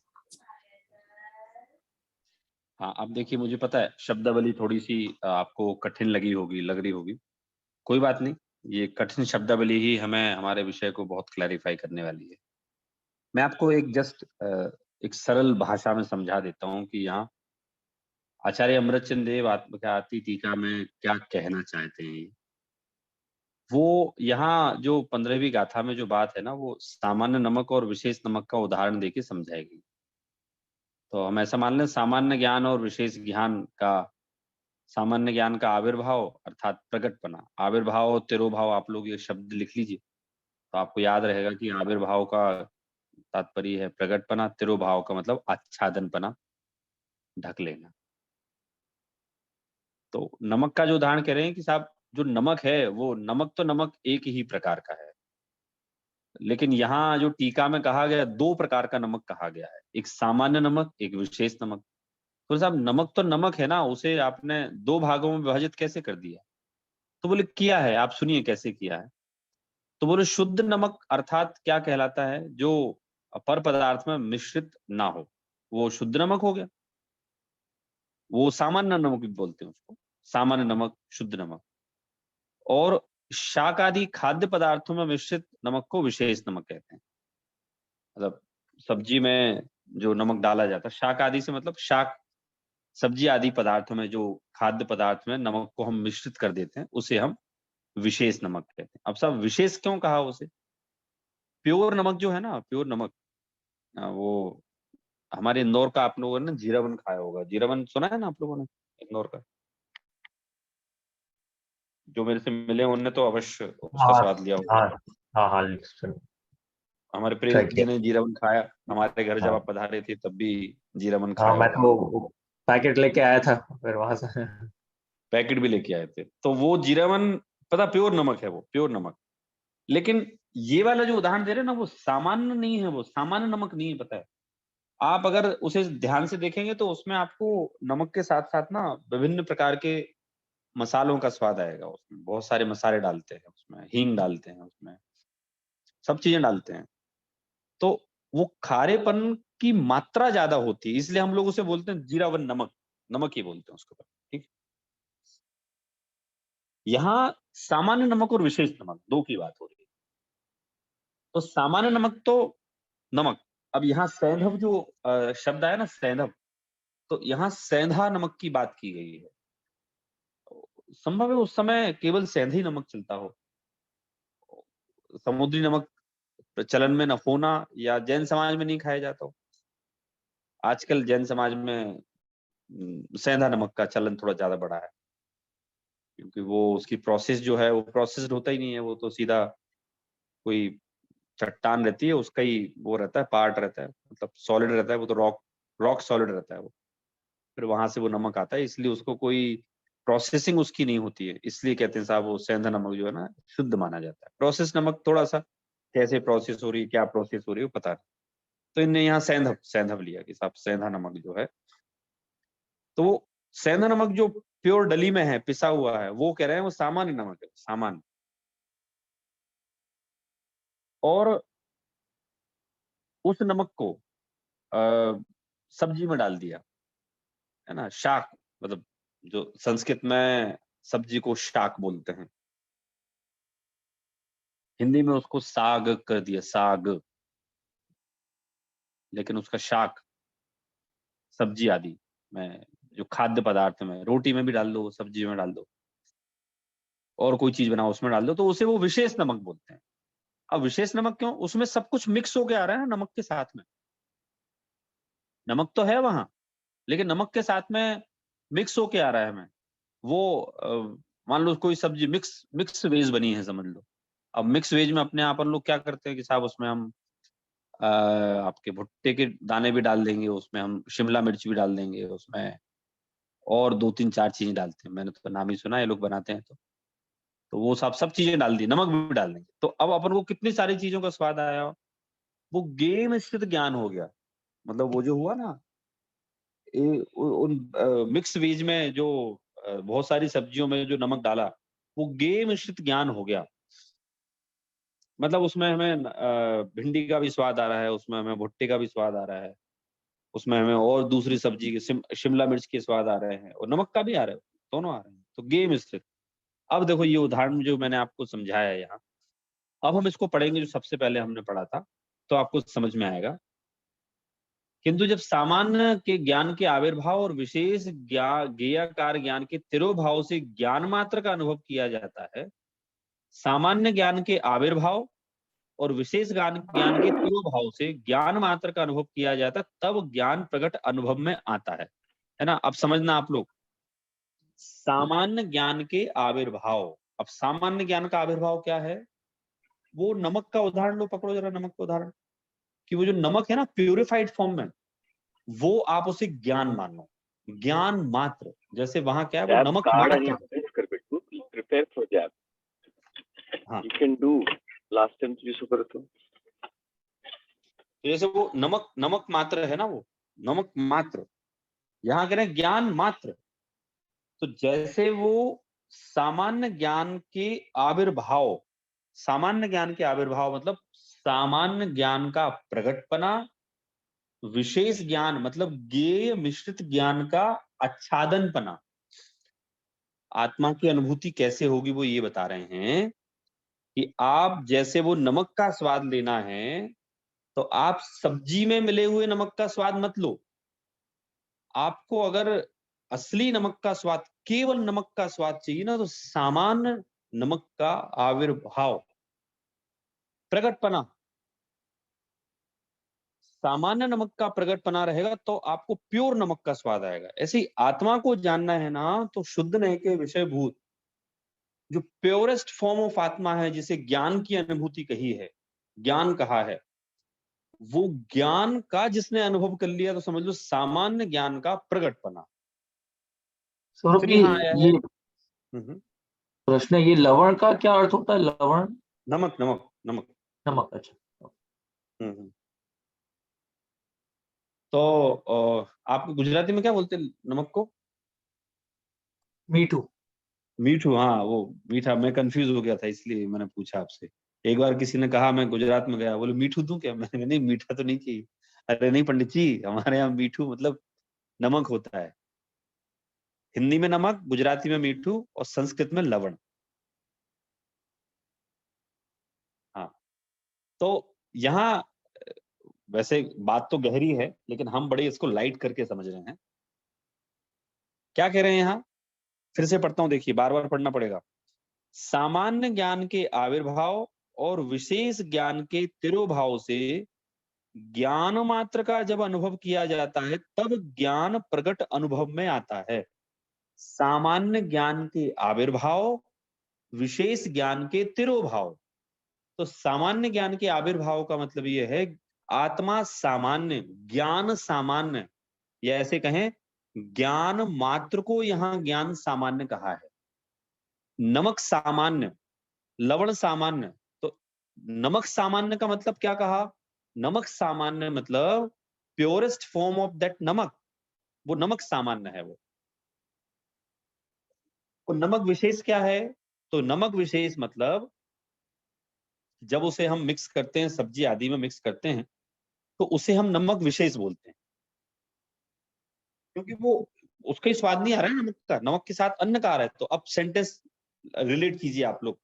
[SPEAKER 2] हाँ, अब देखिए, मुझे पता है शब्दावली थोड़ी सी आपको कठिन लग रही होगी। कोई बात नहीं, ये कठिन शब्दावली ही हमें हमारे विषय को बहुत क्लैरिफाई करने वाली है। मैं आपको एक सरल भाषा में समझा देता हूँ कि यहाँ आचार्य अमृतचंद देव आत्मख्याति टीका में क्या कहना चाहते हैं। वो यहाँ जो 15वीं गाथा में जो बात है ना, वो सामान्य नमक और विशेष नमक का उदाहरण देके समझाएगी। तो हम ऐसा मान लें, सामान्य ज्ञान और विशेष ज्ञान का, सामान्य ज्ञान का आविर्भाव अर्थात प्रकटपना, आविर्भाव और तिरोभाव, आप लोग ये शब्द लिख लीजिए तो आपको याद रहेगा कि आविर्भाव का तात्पर्य है प्रकटपना, तिरोभाव का मतलब आच्छादनपना, ढक लेना। तो नमक का जो उदाहरण कह रहे हैं कि साहब जो नमक है वो नमक तो नमक एक ही प्रकार का है, लेकिन यहाँ जो टीका में कहा गया 2 प्रकार का नमक कहा गया है, एक सामान्य नमक, एक विशेष नमक। तो साहब नमक तो नमक है ना, उसे आपने 2 भागों में विभाजित कैसे कर दिया? तो बोले किया है, आप सुनिए कैसे किया है। तो बोले शुद्ध नमक अर्थात क्या कहलाता है, जो पर पदार्थ में मिश्रित ना हो, वो शुद्ध नमक हो गया। वो सामान्य नमक भी बोलते हैं उसको, सामान्य नमक, शुद्ध नमक। और शाक आदि खाद्य पदार्थों में मिश्रित नमक को विशेष नमक कहते हैं। मतलब सब्जी में जो नमक डाला जाता है, शाक आदि से मतलब शाक, सब्जी आदि पदार्थों में जो खाद्य पदार्थ में नमक को हम मिश्रित कर देते हैं, उसे हम विशेष नमक कहते हैं। अब साहब विशेष क्यों कहा उसे? प्योर नमक जो है ना, प्योर नमक, वो हमारे इंदौर का, आप लोगों ने जीरावन खाया होगा, जीरावन सुना है ना आप लोगों ने इंदौर का? जो मेरे से मिले उनने तो अवश्य उसका स्वाद लिया होगा।
[SPEAKER 1] हाँ हाँ सुन
[SPEAKER 2] हमारे
[SPEAKER 1] ट्राई
[SPEAKER 2] प्रेम जी
[SPEAKER 1] किया।
[SPEAKER 2] ने जीरा वन खाया, हमारे घर जब
[SPEAKER 1] हाँ
[SPEAKER 2] आप पधारे थे तब भी जीरा वन
[SPEAKER 1] हाँ,
[SPEAKER 2] खाया
[SPEAKER 1] मैं
[SPEAKER 2] होगा,
[SPEAKER 1] तो पैकेट लेके आया था फिर वहां से।
[SPEAKER 2] पैकेट भी लेके आए थे। तो वो जीरा वन पता प्योर नमक है, वो प्योर नमक। लेकिन ये वाला जो उदाहरण दे रहे हैं ना, वो सामान्य नहीं है, वो सामान्य नमक नहीं है, पता है। आप अगर उसे ध्यान से देखेंगे तो उसमें आपको नमक के साथ साथ ना विभिन्न प्रकार के मसालों का स्वाद आएगा। उसमें बहुत सारे मसाले डालते हैं, उसमें हींग डालते हैं, उसमें सब चीजें डालते हैं। तो वो खारेपन की मात्रा ज्यादा होती है, इसलिए हम लोग उसे बोलते हैं जीरा वन नमक, नमक ही बोलते हैं उसको, ठीक। यहाँ सामान्य नमक और विशेष नमक दो की बात हो रही है। तो सामान्य नमक तो नमक, अब यहाँ सैंधव जो शब्द आया ना सैंधव, तो यहाँ सेंधा नमक की बात की गई है। संभव है उस समय केवल सेंधा ही नमक चलता हो, समुद्री नमक चलन में न होना, या जैन समाज में नहीं खाया जाता हो। आजकल जैन समाज में सेंधा नमक का चलन थोड़ा ज्यादा बढ़ा है, क्योंकि वो उसकी प्रोसेस जो है वो प्रोसेस्ड होता ही नहीं है, वो तो सीधा कोई चट्टान रहती है उसका ही वो रहता है, पार्ट रहता है, मतलब सॉलिड रहता है वो, तो रॉक रॉक सॉलिड रहता है वो, फिर वहां से वो नमक आता है, इसलिए उसको कोई प्रोसेसिंग उसकी नहीं होती है, इसलिए कहते हैं साहब वो सेंधा नमक जो है ना शुद्ध माना जाता है। प्रोसेस नमक थोड़ा सा कैसे प्रोसेस हो रही है, क्या प्रोसेस हो रही है वो पता नहीं, तो इनने यहाँ सैंधव सैंधव लिया कि साहब सेंधा नमक जो है। तो वो सेंधा नमक जो प्योर डली में है, पिसा हुआ है, वो कह रहे हैं वो सामान्य नमक है, सामान्य। और उस नमक को सब्जी में डाल दिया, है ना, शाक, मतलब जो संस्कृत में सब्जी को शाक बोलते हैं, हिंदी में उसको साग कर दिया, साग, लेकिन उसका शाक सब्जी आदि में, जो खाद्य पदार्थ में, रोटी में भी डाल दो, सब्जी में डाल दो, और कोई चीज बनाओ उसमें डाल दो, तो उसे वो विशेष नमक बोलते हैं। अब विशेष नमक क्यों? उसमें सब कुछ मिक्स होके आ रहा है ना नमक के साथ में, नमक तो है वहां, लेकिन नमक के साथ में मिक्स होके आ रहा है हमें वो। मान लो कोई सब्जी मिक्स मिक्स वेज बनी है, समझ लो। अब मिक्स वेज में अपने अपन लोग क्या करते हैं कि साहब उसमें हम आपके भुट्टे के दाने भी डाल देंगे, उसमें हम शिमला मिर्च भी डाल देंगे उसमें, और दो तीन चार चीजें डालते हैं, मैंने तो नाम ही सुना है, ये लोग बनाते हैं। तो वो सब चीजें डाल दी, नमक भी डाल देंगे, तो अब अपन को कितनी सारी चीजों का स्वाद आया, वो गेम स्थित ज्ञान हो गया। मतलब वो जो हुआ ना, उन मिक्स वेज में जो बहुत सारी सब्जियों में जो नमक डाला, वो गेम स्थित ज्ञान हो गया। मतलब उसमें हमें भिंडी का भी स्वाद आ रहा है, उसमें हमें भुट्टे का भी स्वाद आ रहा है, उसमें हमें और दूसरी सब्जी के शिमला मिर्च के स्वाद आ रहे हैं, और नमक का भी आ रहा है, दोनों आ रहे हैं, तो गेम स्थित। अब देखो ये उदाहरण जो मैंने आपको समझाया है यहाँ, अब हम इसको पढ़ेंगे जो सबसे पहले हमने पढ़ा था, तो आपको समझ में आएगा। किंतु जब सामान्य के ज्ञान के आविर्भाव और विशेष ज्ञेयाकार ज्ञान के तिरोभाव से ज्ञान मात्र का अनुभव किया जाता है, सामान्य ज्ञान के आविर्भाव और विशेष ज्ञान के तिरोभाव से ज्ञान मात्र का अनुभव किया जाता है, तब ज्ञान प्रकट अनुभव में आता है ना। अब समझना आप लोग, सामान्य ज्ञान के आविर्भाव, अब सामान्य ज्ञान का आविर्भाव क्या है? वो नमक का उदाहरण लो, पकड़ो जरा नमक का उदाहरण, कि वो जो नमक है ना प्यूरिफाइड फॉर्म में, वो आप उसे ज्ञान मानो, ज्ञान मात्र, जैसे वहां क्या है वो
[SPEAKER 5] Tab
[SPEAKER 2] नमक
[SPEAKER 5] card
[SPEAKER 2] मात्र
[SPEAKER 5] आणि
[SPEAKER 2] है।
[SPEAKER 5] press कर बिट्टू. Prepare for jab.
[SPEAKER 2] हाँ,
[SPEAKER 5] You can do. Last time तुझे सो करत हो.
[SPEAKER 2] तो जैसे वो नमक नमक मात्र है ना, वो नमक मात्र, यहाँ कह रहे हैं ज्ञान मात्र। तो जैसे वो सामान्य ज्ञान के आविर्भाव, सामान्य ज्ञान के आविर्भाव मतलब सामान्य ज्ञान का प्रकटपना, विशेष ज्ञान मतलब ज्ञेय मिश्रित ज्ञान का आच्छादनपना। आत्मा की अनुभूति कैसे होगी वो ये बता रहे हैं कि आप जैसे वो नमक का स्वाद लेना है, तो आप सब्जी में मिले हुए नमक का स्वाद मत लो। आपको अगर असली नमक का स्वाद, केवल नमक का स्वाद चाहिए ना, तो सामान्य नमक का आविर्भाव, प्रकटपना, सामान्य नमक का प्रकटपना रहेगा तो आपको प्योर नमक का स्वाद आएगा। ऐसे ही आत्मा को जानना है ना, तो शुद्ध नहीं के विषय भूत, जो प्योरेस्ट फॉर्म ऑफ आत्मा है, जिसे ज्ञान की अनुभूति कही है, ज्ञान कहा है, वो ज्ञान का जिसने अनुभव कर लिया तो समझ लो सामान्य ज्ञान का प्रकटपना।
[SPEAKER 1] सौरभ
[SPEAKER 2] फिर
[SPEAKER 1] जी,
[SPEAKER 2] यहाँ आया है
[SPEAKER 1] ये प्रश्न है, ये लवण का क्या अर्थ होता है? लवण,
[SPEAKER 2] नमक, नमक, नमक।
[SPEAKER 1] नमक, अच्छा।
[SPEAKER 2] हम्म। तो आप गुजराती में क्या बोलते हैं नमक को?
[SPEAKER 1] मीठू।
[SPEAKER 2] मीठू, हाँ वो मीठा। मैं कंफ्यूज हो गया था इसलिए मैंने पूछा आपसे। एक बार किसी ने कहा मैं गुजरात में गया, बोले मीठू दूं क्या? मैंने कहा नहीं, मीठा तो नहीं चाहिए। अरे नहीं पंडित जी, हमारे यहाँ मीठू मतलब नमक होता है। हिंदी में नमक, गुजराती में मीठू और संस्कृत में लवण। हाँ, तो यहाँ वैसे बात तो गहरी है, लेकिन हम बड़े इसको लाइट करके समझ रहे हैं। क्या कह रहे हैं यहाँ? फिर से पढ़ता हूं, देखिए बार बार पढ़ना पड़ेगा। सामान्य ज्ञान के आविर्भाव और विशेष ज्ञान के तिरोभाव से ज्ञान मात्र का जब अनुभव किया जाता है तब ज्ञान प्रगट अनुभव में आता है। सामान्य ज्ञान के आविर्भाव, विशेष ज्ञान के तिरोभाव। तो सामान्य ज्ञान के आविर्भाव का मतलब यह है आत्मा सामान्य, ज्ञान सामान्य, या ऐसे कहें ज्ञान मात्र को यहां ज्ञान सामान्य कहा है। नमक सामान्य, लवण सामान्य। तो नमक सामान्य का मतलब क्या कहा? नमक सामान्य मतलब प्योरेस्ट फॉर्म ऑफ दैट नमक, वो नमक सामान्य है वो। और नमक विशेष क्या है? तो नमक विशेष मतलब जब उसे हम मिक्स करते हैं, सब्जी आदि में मिक्स करते हैं, तो उसे हम नमक विशेष बोलते हैं, क्योंकि वो उसका ही स्वाद नहीं आ रहा है नमक का, नमक के साथ अन्न का आ रहा है। तो अब सेंटेंस रिलेट कीजिए आप लोग।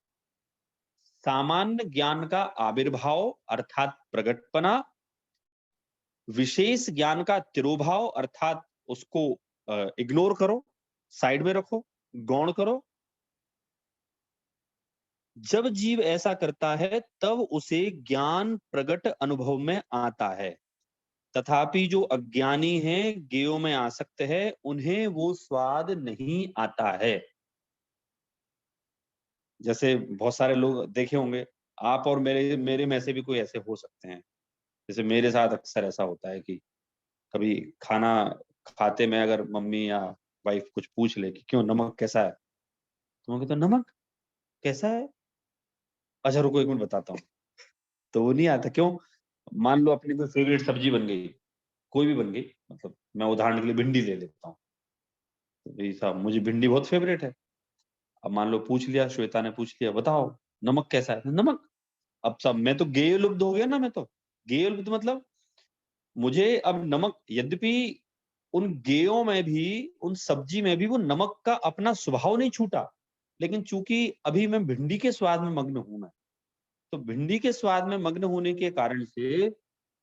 [SPEAKER 2] सामान्य ज्ञान का आविर्भाव अर्थात प्रगटपना, विशेष ज्ञान का तिरोभाव अर्थात उसको इग्नोर करो, साइड में रखो, गौण करो। जब जीव ऐसा करता है तब उसे ज्ञान प्रगट अनुभव में आता है। तथापि जो अज्ञानी हैं, ज्ञेयों में आसक्त है, उन्हें वो स्वाद नहीं आता है। जैसे बहुत सारे लोग देखे होंगे, आप और मेरे में से भी कोई ऐसे हो सकते हैं। जैसे मेरे साथ अक्सर ऐसा होता है कि कभी खाना खाते में अगर मम्मी या वाइफ कुछ पूछ ले कि क्यों, नमक कैसा है, तो मैं कहता हूँ नमक कैसा है, अच्छा रुको एक मिनट बताता हूँ। तो वो नहीं आता। क्यों? मान लो अपनी कोई फेवरेट सब्जी बन गई, कोई भी बन गई, मतलब मैं उदाहरण के लिए भिंडी ले लेता हूँ। तो भाई साहब मुझे भिंडी बहुत फेवरेट है। अब मान लो पूछ लिया, श्वेता ने पूछ लिया बताओ नमक कैसा है, नमक। अब सब मैं तो गेय लुब्ध हो गया ना। मैं तो गेय लुब्ध मतलब मुझे अब नमक, यद्यपि उन गेयों में भी, उन सब्जी में भी वो नमक का अपना स्वभाव नहीं छूटा, लेकिन चूंकि अभी मैं भिंडी के स्वाद में मग्न हूं, मैं तो भिंडी के स्वाद में मग्न होने के कारण से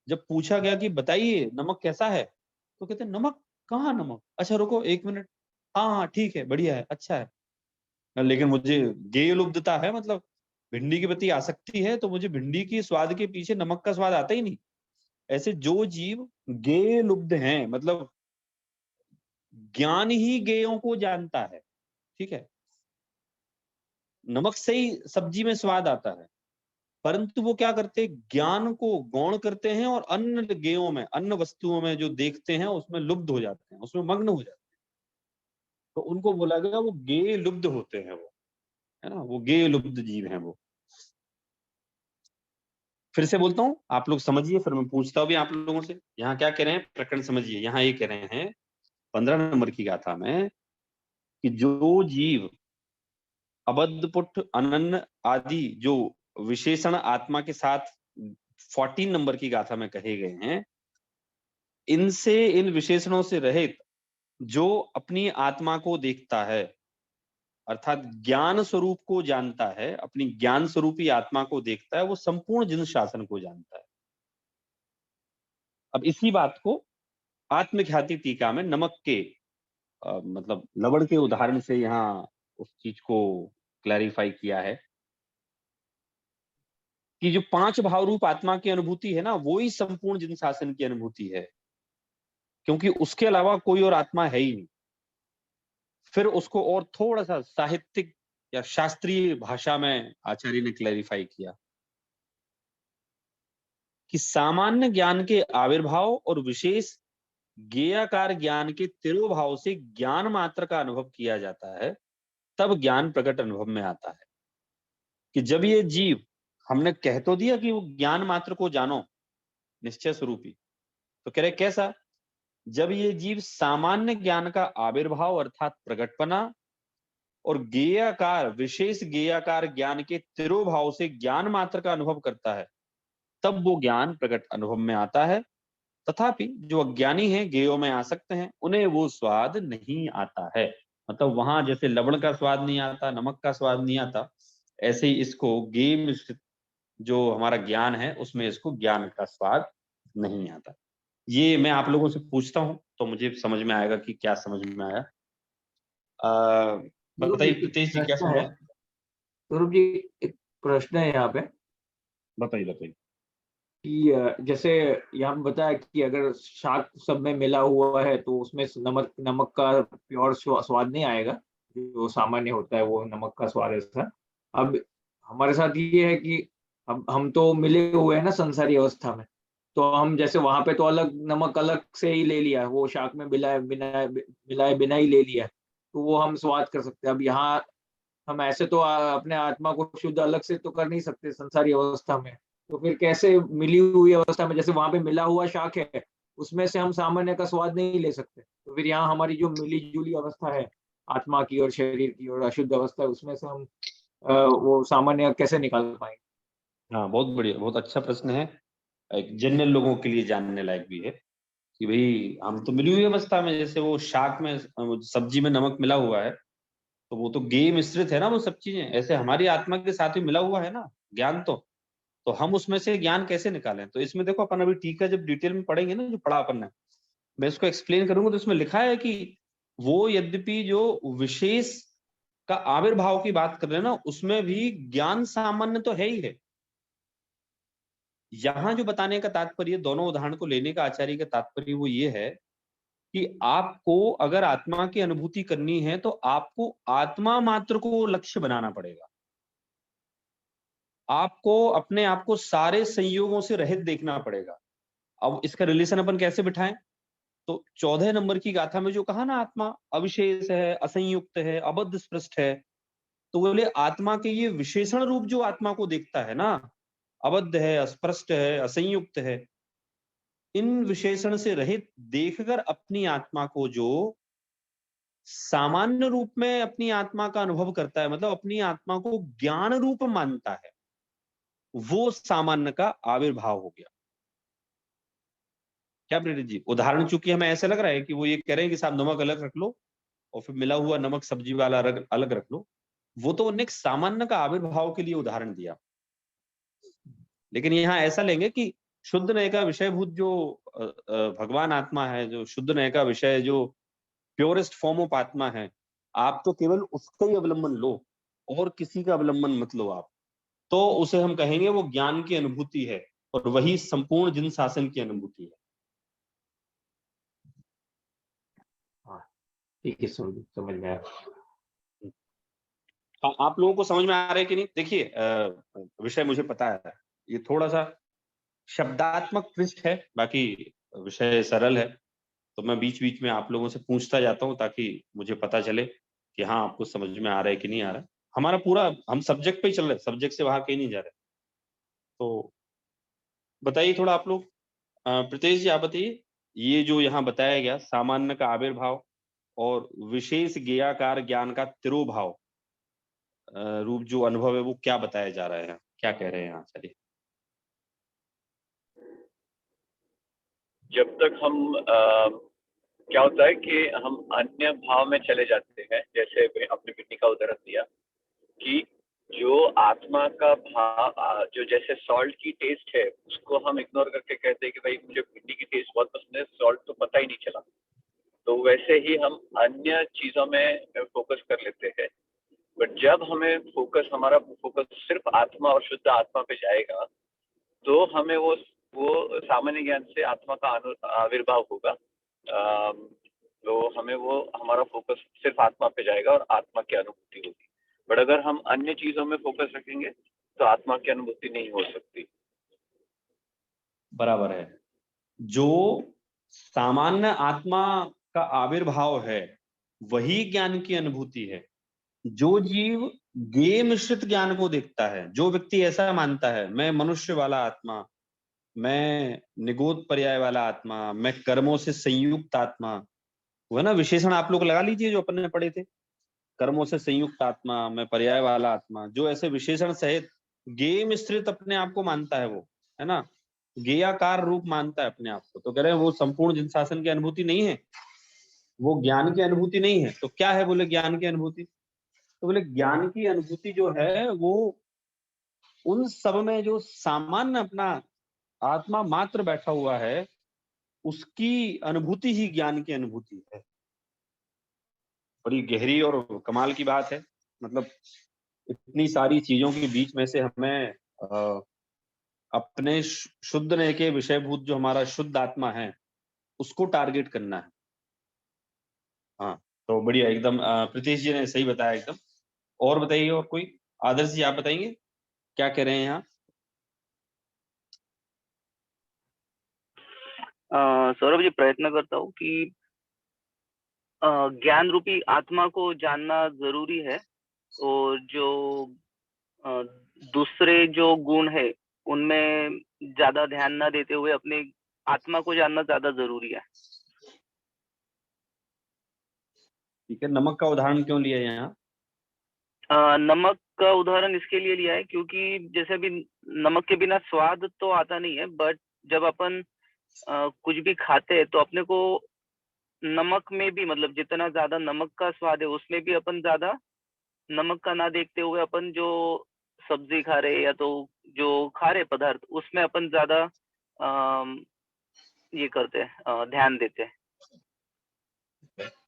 [SPEAKER 2] जब पूछा गया कि बताइए नमक कैसा है, तो कहते नमक कहाँ नमक, अच्छा रुको एक मिनट, हाँ हाँ ठीक है, बढ़िया है, अच्छा है। लेकिन मुझे गेय लुब्धता है, मतलब भिंडी के प्रति आसक्ति है, तो मुझे भिंडी की स्वाद के पीछे नमक का स्वाद आता ही नहीं। ऐसे जो जीव गेय लुब्ध हैं, मतलब ज्ञान ही गेयों को जानता है, ठीक है, नमक से ही सब्जी में स्वाद आता है, परंतु वो क्या करते हैं, ज्ञान को गौण करते हैं और अन्य गेयों में, अन्य वस्तुओं में जो देखते हैं उसमें लुब्ध हो जाते हैं, उसमें मग्न हो जाते हैं। तो उनको बोला गया वो गेय लुब्ध होते हैं, वो है ना, वो गेय लुब्ध जीव हैं वो। फिर से बोलता हूं, आप लोग समझिए, फिर मैं पूछता हूं भी आप लोगों से। यहाँ क्या कह रहे हैं, प्रकरण समझिए। यहाँ ये कह रहे हैं 15 नंबर की गाथा में कि जो जीव अबद्धपुट, अनन्य आदि जो विशेषण आत्मा के साथ 14 नंबर की गाथा में कहे गए हैं, इनसे, इन विशेषणों से रहित जो अपनी आत्मा को देखता है, अर्थात ज्ञान स्वरूप को जानता है, अपनी ज्ञान स्वरूपी आत्मा को देखता है, वो संपूर्ण जिन शासन को जानता है। अब इसी बात को आत्मख्याति टीका में नमक के मतलब लवण के उदाहरण से यहाँ उस चीज को क्लैरिफाई किया है कि जो 5 भाव रूप आत्मा की अनुभूति है ना, वो ही संपूर्ण जिन शासन की अनुभूति है, क्योंकि उसके अलावा कोई और आत्मा है ही नहीं। फिर उसको और थोड़ा सा साहित्यिक या शास्त्रीय भाषा में आचार्य ने क्लैरिफाई किया कि सामान्य ज्ञान के आविर्भाव और विशेष ज्ञेयाकार ज्ञान के तिरोभाव से ज्ञान मात्र का अनुभव किया जाता है, तब ज्ञान प्रकट अनुभव में आता है। कि जब ये जीव, हमने कह तो दिया कि वो ज्ञान मात्र को जानो निश्चय स्वरूपी, तो कह रहे कैसा? जब ये जीव सामान्य ज्ञान का आविर्भाव अर्थात प्रकटपना और ज्ञेयाकार विशेष ज्ञेयाकार ज्ञान के तिरोभाव से ज्ञान मात्र का अनुभव करता है, तब वो ज्ञान प्रकट अनुभव में आता है। तथापि जो अज्ञानी हैं, ज्ञेयों में आसक्त हैं, उन्हें वो स्वाद नहीं आता है। मतलब वहां जैसे लवण का स्वाद नहीं आता, नमक का स्वाद नहीं आता, ऐसे ही इसको ज्ञेय मिश्रित जो हमारा ज्ञान है उसमें इसको ज्ञान का स्वाद नहीं आता। ये मैं आप लोगों से पूछता हूं तो मुझे समझ में आएगा कि क्या समझ में आया। बताइए प्रीतेश जी, क्या
[SPEAKER 1] प्रश्न
[SPEAKER 2] समझ
[SPEAKER 1] है
[SPEAKER 2] में?
[SPEAKER 1] स्वरूप जी, एक प्रश्न है यहाँ पे
[SPEAKER 2] बताइए बताइए।
[SPEAKER 1] कि जैसे यहाँ पे बताया कि अगर शाक सब में मिला हुआ है तो उसमें नमक नमक का प्योर स्वाद नहीं आएगा, जो सामान्य होता है वो नमक का स्वाद ऐसा। अब हमारे साथ ये है कि हम तो मिले हुए हैं ना संसारी अवस्था में, तो हम जैसे वहां पे तो अलग नमक अलग से ही ले लिया, वो शाक में मिलाए बिना ही ले लिया, तो वो हम स्वाद कर सकते हैं। अब यहाँ हम ऐसे तो अपने आत्मा को शुद्ध अलग से तो कर नहीं सकते संसारी अवस्था में, तो फिर कैसे मिली हुई अवस्था में, जैसे वहां पे मिला हुआ शाक है उसमें से हम सामान्य का स्वाद नहीं ले सकते, तो फिर यहाँ हमारी जो मिली जुली अवस्था है आत्मा की और शरीर की और अशुद्ध अवस्था है, उसमें से हम वो सामान्य कैसे निकाल पाएंगे?
[SPEAKER 2] हाँ, बहुत बढ़िया, बहुत अच्छा प्रश्न है। एक जनरल लोगों के लिए जानने लायक भी है कि भाई हम तो मिली हुई अवस्था में, जैसे वो शाक में सब्जी में नमक मिला हुआ है तो वो तो गेय मिश्रित है ना वो सब चीजें, ऐसे हमारी आत्मा के साथ ही मिला हुआ है ना ज्ञान। तो हम उसमें से ज्ञान कैसे निकालें? तो इसमें देखो अपन अभी टीका जब डिटेल में पढ़ेंगे ना, जो पढ़ा अपन ने, मैं इसको एक्सप्लेन करूंगा तो इसमें लिखा है कि वो यद्यपि जो विशेष का आविर्भाव की बात कर रहे हैं ना, उसमें भी ज्ञान सामान्य तो है ही है। यहां जो बताने का तात्पर्य, दोनों उदाहरण को लेने का आचार्य का तात्पर्य वो ये है कि आपको अगर आत्मा की अनुभूति करनी है तो आपको आत्मा मात्र को लक्ष्य बनाना पड़ेगा। आपको अपने आप को सारे संयोगों से रहित देखना पड़ेगा। अब इसका रिलेशन अपन कैसे बिठाएं? तो 14 नंबर की गाथा में जो कहा ना, आत्मा अविशेष है, असंयुक्त है, अबद्ध स्पृष्ट है, तो बोले आत्मा के ये विशेषण रूप जो आत्मा को देखता है ना, अबद्ध है, अस्पृष्ट है, असंयुक्त है, इन विशेषण से रहित देखकर अपनी आत्मा को जो सामान्य रूप में अपनी आत्मा का अनुभव करता है, मतलब अपनी आत्मा को ज्ञान रूप मानता है, वो सामान्य का आविर्भाव हो गया। क्या प्रेरित जी? उदाहरण चूंकि हमें ऐसे लग रहा है कि वो ये कह रहे हैं कि साहब नमक अलग रख लो और फिर मिला हुआ नमक सब्जी वाला अलग रख लो, वो तो उन्हें सामान्य का आविर्भाव के लिए उदाहरण दिया। लेकिन यहाँ ऐसा लेंगे कि शुद्ध नय का विषयभूत जो भगवान आत्मा है, जो शुद्ध नय का विषय, जो प्योरेस्ट फॉर्म ऑफ आत्मा है, आप तो केवल उसका ही अवलंबन लो और किसी का अवलंबन मत लो आप, तो उसे हम कहेंगे वो ज्ञान की अनुभूति है और वही संपूर्ण जिन शासन की अनुभूति है।
[SPEAKER 1] हाँ ठीक है, समझ में आया।
[SPEAKER 2] हाँ, आप लोगों को समझ में आ रहा है कि नहीं? देखिए विषय मुझे पता है, ये थोड़ा सा शब्दात्मक पृष्ठ है, बाकी विषय सरल है, तो मैं बीच बीच में आप लोगों से पूछता जाता हूँ ताकि मुझे पता चले कि हाँ आपको समझ में आ रहा है कि नहीं आ रहा है। हमारा पूरा हम सब्जेक्ट पे ही चल रहे हैं, सब्जेक्ट से वहां कहीं नहीं जा रहे। तो बताइए थोड़ा आप लोग, प्रीतेश जी आप बताइए, ये जो यहाँ बताया गया सामान्य का आविर्भाव और विशेष ज्ञेयाकार ज्ञान का तिरोभाव रूप जो अनुभव है, वो क्या बताया जा रहा है, क्या कह रहे हैं यहाँ? चलिए।
[SPEAKER 5] जब तक हम क्या होता है कि हम अन्य भाव में चले जाते हैं, जैसे अपने मिट्टी का उदाहरण दिया कि जो आत्मा का भाव, जो जैसे सॉल्ट की टेस्ट है उसको हम इग्नोर करके कहते हैं कि भाई मुझे मिट्टी की टेस्ट बहुत पसंद है, सॉल्ट तो पता ही नहीं चला, तो वैसे ही हम अन्य चीजों में फोकस कर लेते हैं। बट जब हमारा फोकस सिर्फ आत्मा और शुद्ध आत्मा पे जाएगा तो हमें वो सामान्य ज्ञान से आत्मा का आविर्भाव होगा। तो हमें वो हमारा फोकस सिर्फ आत्मा पे जाएगा और आत्मा की अनुभूति होगी। बट अगर हम अन्य चीजों में फोकस रखेंगे तो आत्मा की अनुभूति नहीं हो सकती।
[SPEAKER 2] बराबर है। जो सामान्य आत्मा का आविर्भाव है वही ज्ञान की अनुभूति है। जो जीव ज्ञेय मिश्रित ज्ञान को देखता है, जो व्यक्ति ऐसा मानता है मैं मनुष्य वाला आत्मा, मैं निगोद पर्याय वाला आत्मा, मैं कर्मों से संयुक्त आत्मा, वो है ना विशेषण आप लोग लगा लीजिए जो अपन ने पढ़े थे, कर्मों से संयुक्त आत्मा, मैं पर्याय वाला आत्मा, जो ऐसे विशेषण सहित ज्ञेय मिश्रित अपने आप को मानता है, वो है ना ज्ञेयाकार रूप मानता है अपने आप को, तो कह रहे हैं वो संपूर्ण जिन शासन की अनुभूति नहीं है, वो ज्ञान की अनुभूति नहीं है। तो क्या है बोले ज्ञान की अनुभूति? तो बोले ज्ञान की अनुभूति जो है वो उन सब में जो सामान्य अपना आत्मा मात्र बैठा हुआ है उसकी अनुभूति ही ज्ञान की अनुभूति है। बड़ी गहरी और कमाल की बात है। मतलब इतनी सारी चीजों के बीच में से हमें अपने शुद्ध ने के विषयभूत जो हमारा शुद्ध आत्मा है उसको टारगेट करना है। हाँ, तो बढ़िया एकदम प्रीतेश जी ने सही बताया एकदम। और बताइए, और कोई? आदर्श जी आप बताएंगे क्या कह रहे हैं यहाँ?
[SPEAKER 6] सौरभ जी, प्रयत्न करता हूँ कि ज्ञान रूपी आत्मा को जानना जरूरी है, और जो दूसरे जो गुण है उनमें ज्यादा ध्यान न देते हुए अपने आत्मा को जानना ज्यादा जरूरी है।
[SPEAKER 2] ठीक है, नमक का उदाहरण क्यों लिया यहाँ?
[SPEAKER 6] नमक का उदाहरण इसके लिए लिया है क्योंकि जैसे अभी नमक के बिना स्वाद तो आता नहीं है, बट जब अपन कुछ भी खाते हैं तो अपने को नमक में भी, मतलब जितना ज्यादा नमक का स्वाद है उसमें भी अपन ज्यादा नमक का ना देखते हुए अपन जो सब्जी खा रहे या तो जो खा रहे पदार्थ उसमें अपन ज्यादा ये करते हैं, ध्यान देते हैं।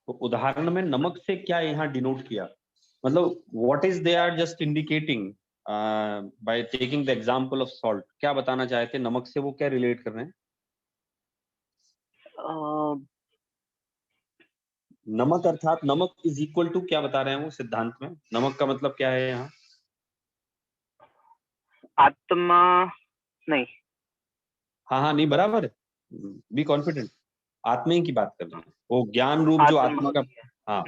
[SPEAKER 2] तो उदाहरण में नमक से क्या यहाँ डिनोट किया? मतलब what is they are just indicating by taking the example of salt? क्या बताना चाहते हैं नमक से? वो क्या रिलेट कर रहे हैं? नमक अर्थात नमक इज इक्वल टू क्या बता रहे हैं वो सिद्धांत में? नमक का मतलब क्या है यहाँ?
[SPEAKER 6] आत्मा नहीं।
[SPEAKER 2] हाँ हाँ, नहीं बराबर, बी कॉन्फिडेंट। आत्मा ही की बात कर रहे हैं, वो ज्ञान रूप जो आत्मा का, हाँ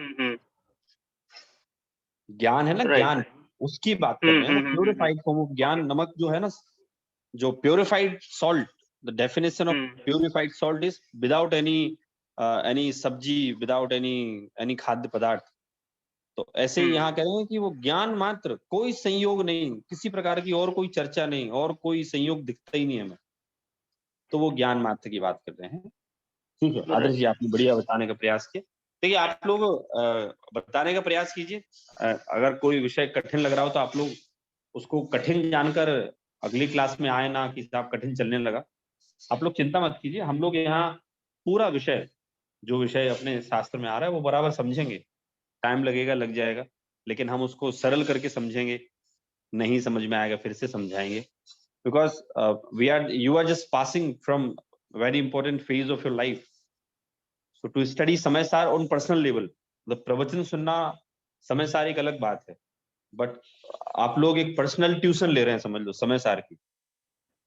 [SPEAKER 2] ज्ञान है ना, ज्ञान, उसकी बात कर रहे हैं। वो प्योरिफाइड फॉर्म ऑफ ज्ञान। नमक जो है ना, जो purified salt, the definition of purified salt is without any सब्जी, विदाउट एनी खाद्य पदार्थ। तो ऐसे ही यहाँ कह रहे हैं कि वो ज्ञान मात्र, कोई संयोग नहीं, किसी प्रकार की और कोई चर्चा नहीं, और कोई संयोग दिखता ही नहीं हमें, तो वो ज्ञान मात्र की बात कर रहे हैं। ठीक है आदर्श जी, आपने बढ़िया बताने का प्रयास किया। देखिए आप लोग बताने का प्रयास कीजिए। अगर कोई विषय कठिन लग रहा हो तो आप लोग उसको कठिन जानकर अगली क्लास में आए ना कि साहब कठिन चलने लगा। आप लोग चिंता मत कीजिए, हम लोग यहाँ पूरा विषय, जो विषय अपने शास्त्र में आ रहा है वो बराबर समझेंगे। टाइम लगेगा, लग जाएगा, लेकिन हम उसको सरल करके समझेंगे। नहीं समझ में आएगा फिर से समझाएंगे, because you are just passing from very important phase of your life. So to study समय सार ऑन पर्सनल लेवल, मतलब प्रवचन सुनना समय सार एक अलग बात है, बट आप लोग एक पर्सनल ट्यूशन ले रहे हैं, समझ लो समय सार की,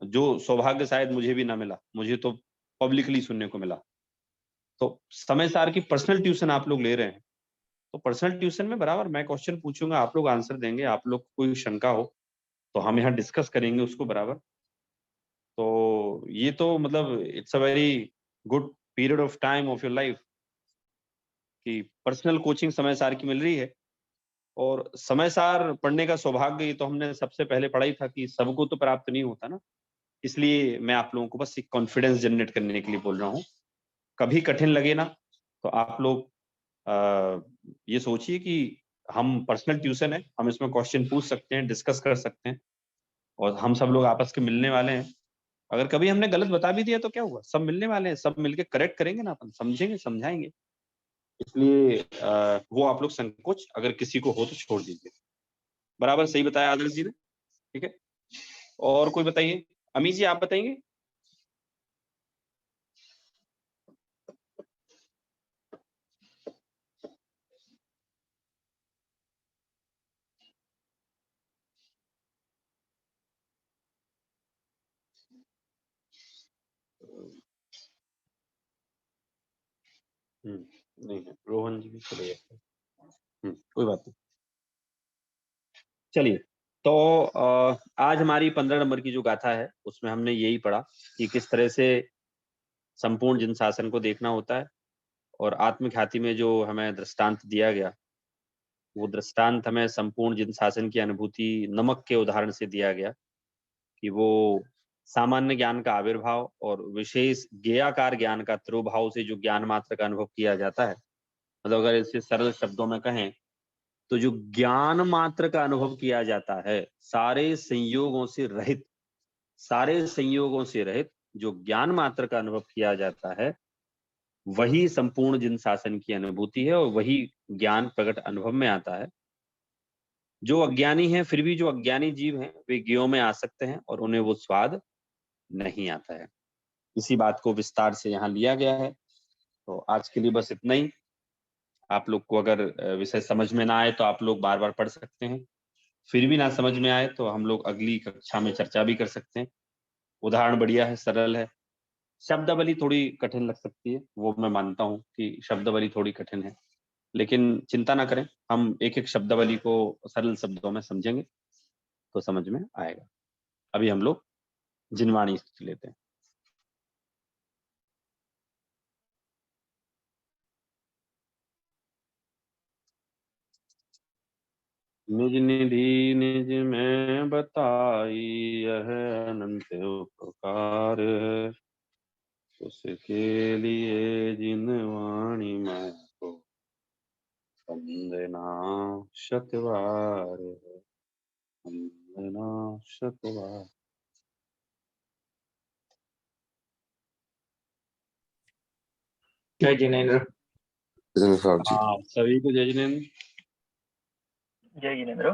[SPEAKER 2] जो सौभाग्य शायद मुझे भी ना मिला, मुझे तो पब्लिकली सुनने को मिला। तो समय सार की पर्सनल ट्यूशन आप लोग ले रहे हैं, तो पर्सनल ट्यूशन में बराबर मैं क्वेश्चन पूछूंगा, आप लोग आंसर देंगे। आप लोग कोई शंका हो तो हम यहाँ डिस्कस करेंगे उसको बराबर। तो ये तो मतलब it's a very good period of time of your life कि पर्सनल कोचिंग समय सार की मिल रही है। और समय सार पढ़ने का सौभाग्य ये तो हमने सबसे पहले पढ़ा ही था कि सबको तो प्राप्त नहीं होता ना, इसलिए मैं आप लोगों को बस एक कॉन्फिडेंस जनरेट करने के लिए बोल रहा हूँ। कभी कठिन लगे ना तो आप लोग ये सोचिए कि हम पर्सनल ट्यूशन है, हम इसमें क्वेश्चन पूछ सकते हैं, डिस्कस कर सकते हैं, और हम सब लोग आपस के मिलने वाले हैं। अगर कभी हमने गलत बता भी दिया तो क्या हुआ, सब मिलने वाले हैं, सब मिलके करेक्ट करेंगे ना, अपन समझेंगे समझाएंगे। इसलिए वो आप लोग संकोच अगर किसी को हो तो छोड़ दीजिए। बराबर सही बताया आदर्श जी ने, ठीक है। और कोई बताइए, अमी जी आप बताएंगे? नहीं है, रोहन जी भी चले गए। कोई बात नहीं, चलिए। तो आज हमारी 15 नंबर की जो गाथा है उसमें हमने यही पढ़ा कि किस तरह से संपूर्ण जिन शासन को देखना होता है, और आत्मख्याति में जो हमें दृष्टांत दिया गया वो दृष्टांत हमें संपूर्ण जिन शासन की अनुभूति नमक के उदाहरण से दिया गया कि वो सामान्य ज्ञान का आविर्भाव और विशेष ज्ञेयाकार ज्ञान का तिरोभाव से जो ज्ञान मात्र का अनुभव किया जाता है, मतलब अगर इसे सरल शब्दों में कहें तो जो ज्ञान मात्र का अनुभव किया जाता है, सारे संयोगों से रहित, सारे संयोगों से रहित जो ज्ञान मात्र का अनुभव किया जाता है, वही संपूर्ण जिन शासन की अनुभूति है और वही ज्ञान प्रकट अनुभव में आता है। जो अज्ञानी हैं, फिर भी जो अज्ञानी जीव हैं, वे ज्ञों में आ सकते हैं और उन्हें वो स्वाद नहीं आता है। इसी बात को विस्तार से यहाँ लिया गया है। तो आज के लिए बस इतना ही। आप लोग को अगर विषय समझ में ना आए तो आप लोग बार बार पढ़ सकते हैं, फिर भी ना समझ में आए तो हम लोग अगली कक्षा में चर्चा भी कर सकते हैं। उदाहरण बढ़िया है, सरल है। शब्दावली थोड़ी कठिन लग सकती है, वो मैं मानता हूँ कि शब्दावली थोड़ी कठिन है, लेकिन चिंता ना करें, हम एक एक शब्दावली को सरल शब्दों में समझेंगे तो समझ में आएगा। अभी हम लोग जिनवाणी स्तुति लेते हैं। निज निधि निज में बताई यह अनंत उपकार है, उसके लिए जिनवाणी मैं को वंदना शतवार है, वंदना शतवार।
[SPEAKER 1] जय जिनेन्द्र।
[SPEAKER 2] सभी को जय जिनेन्द्र।
[SPEAKER 6] जय जिनेन्द्र।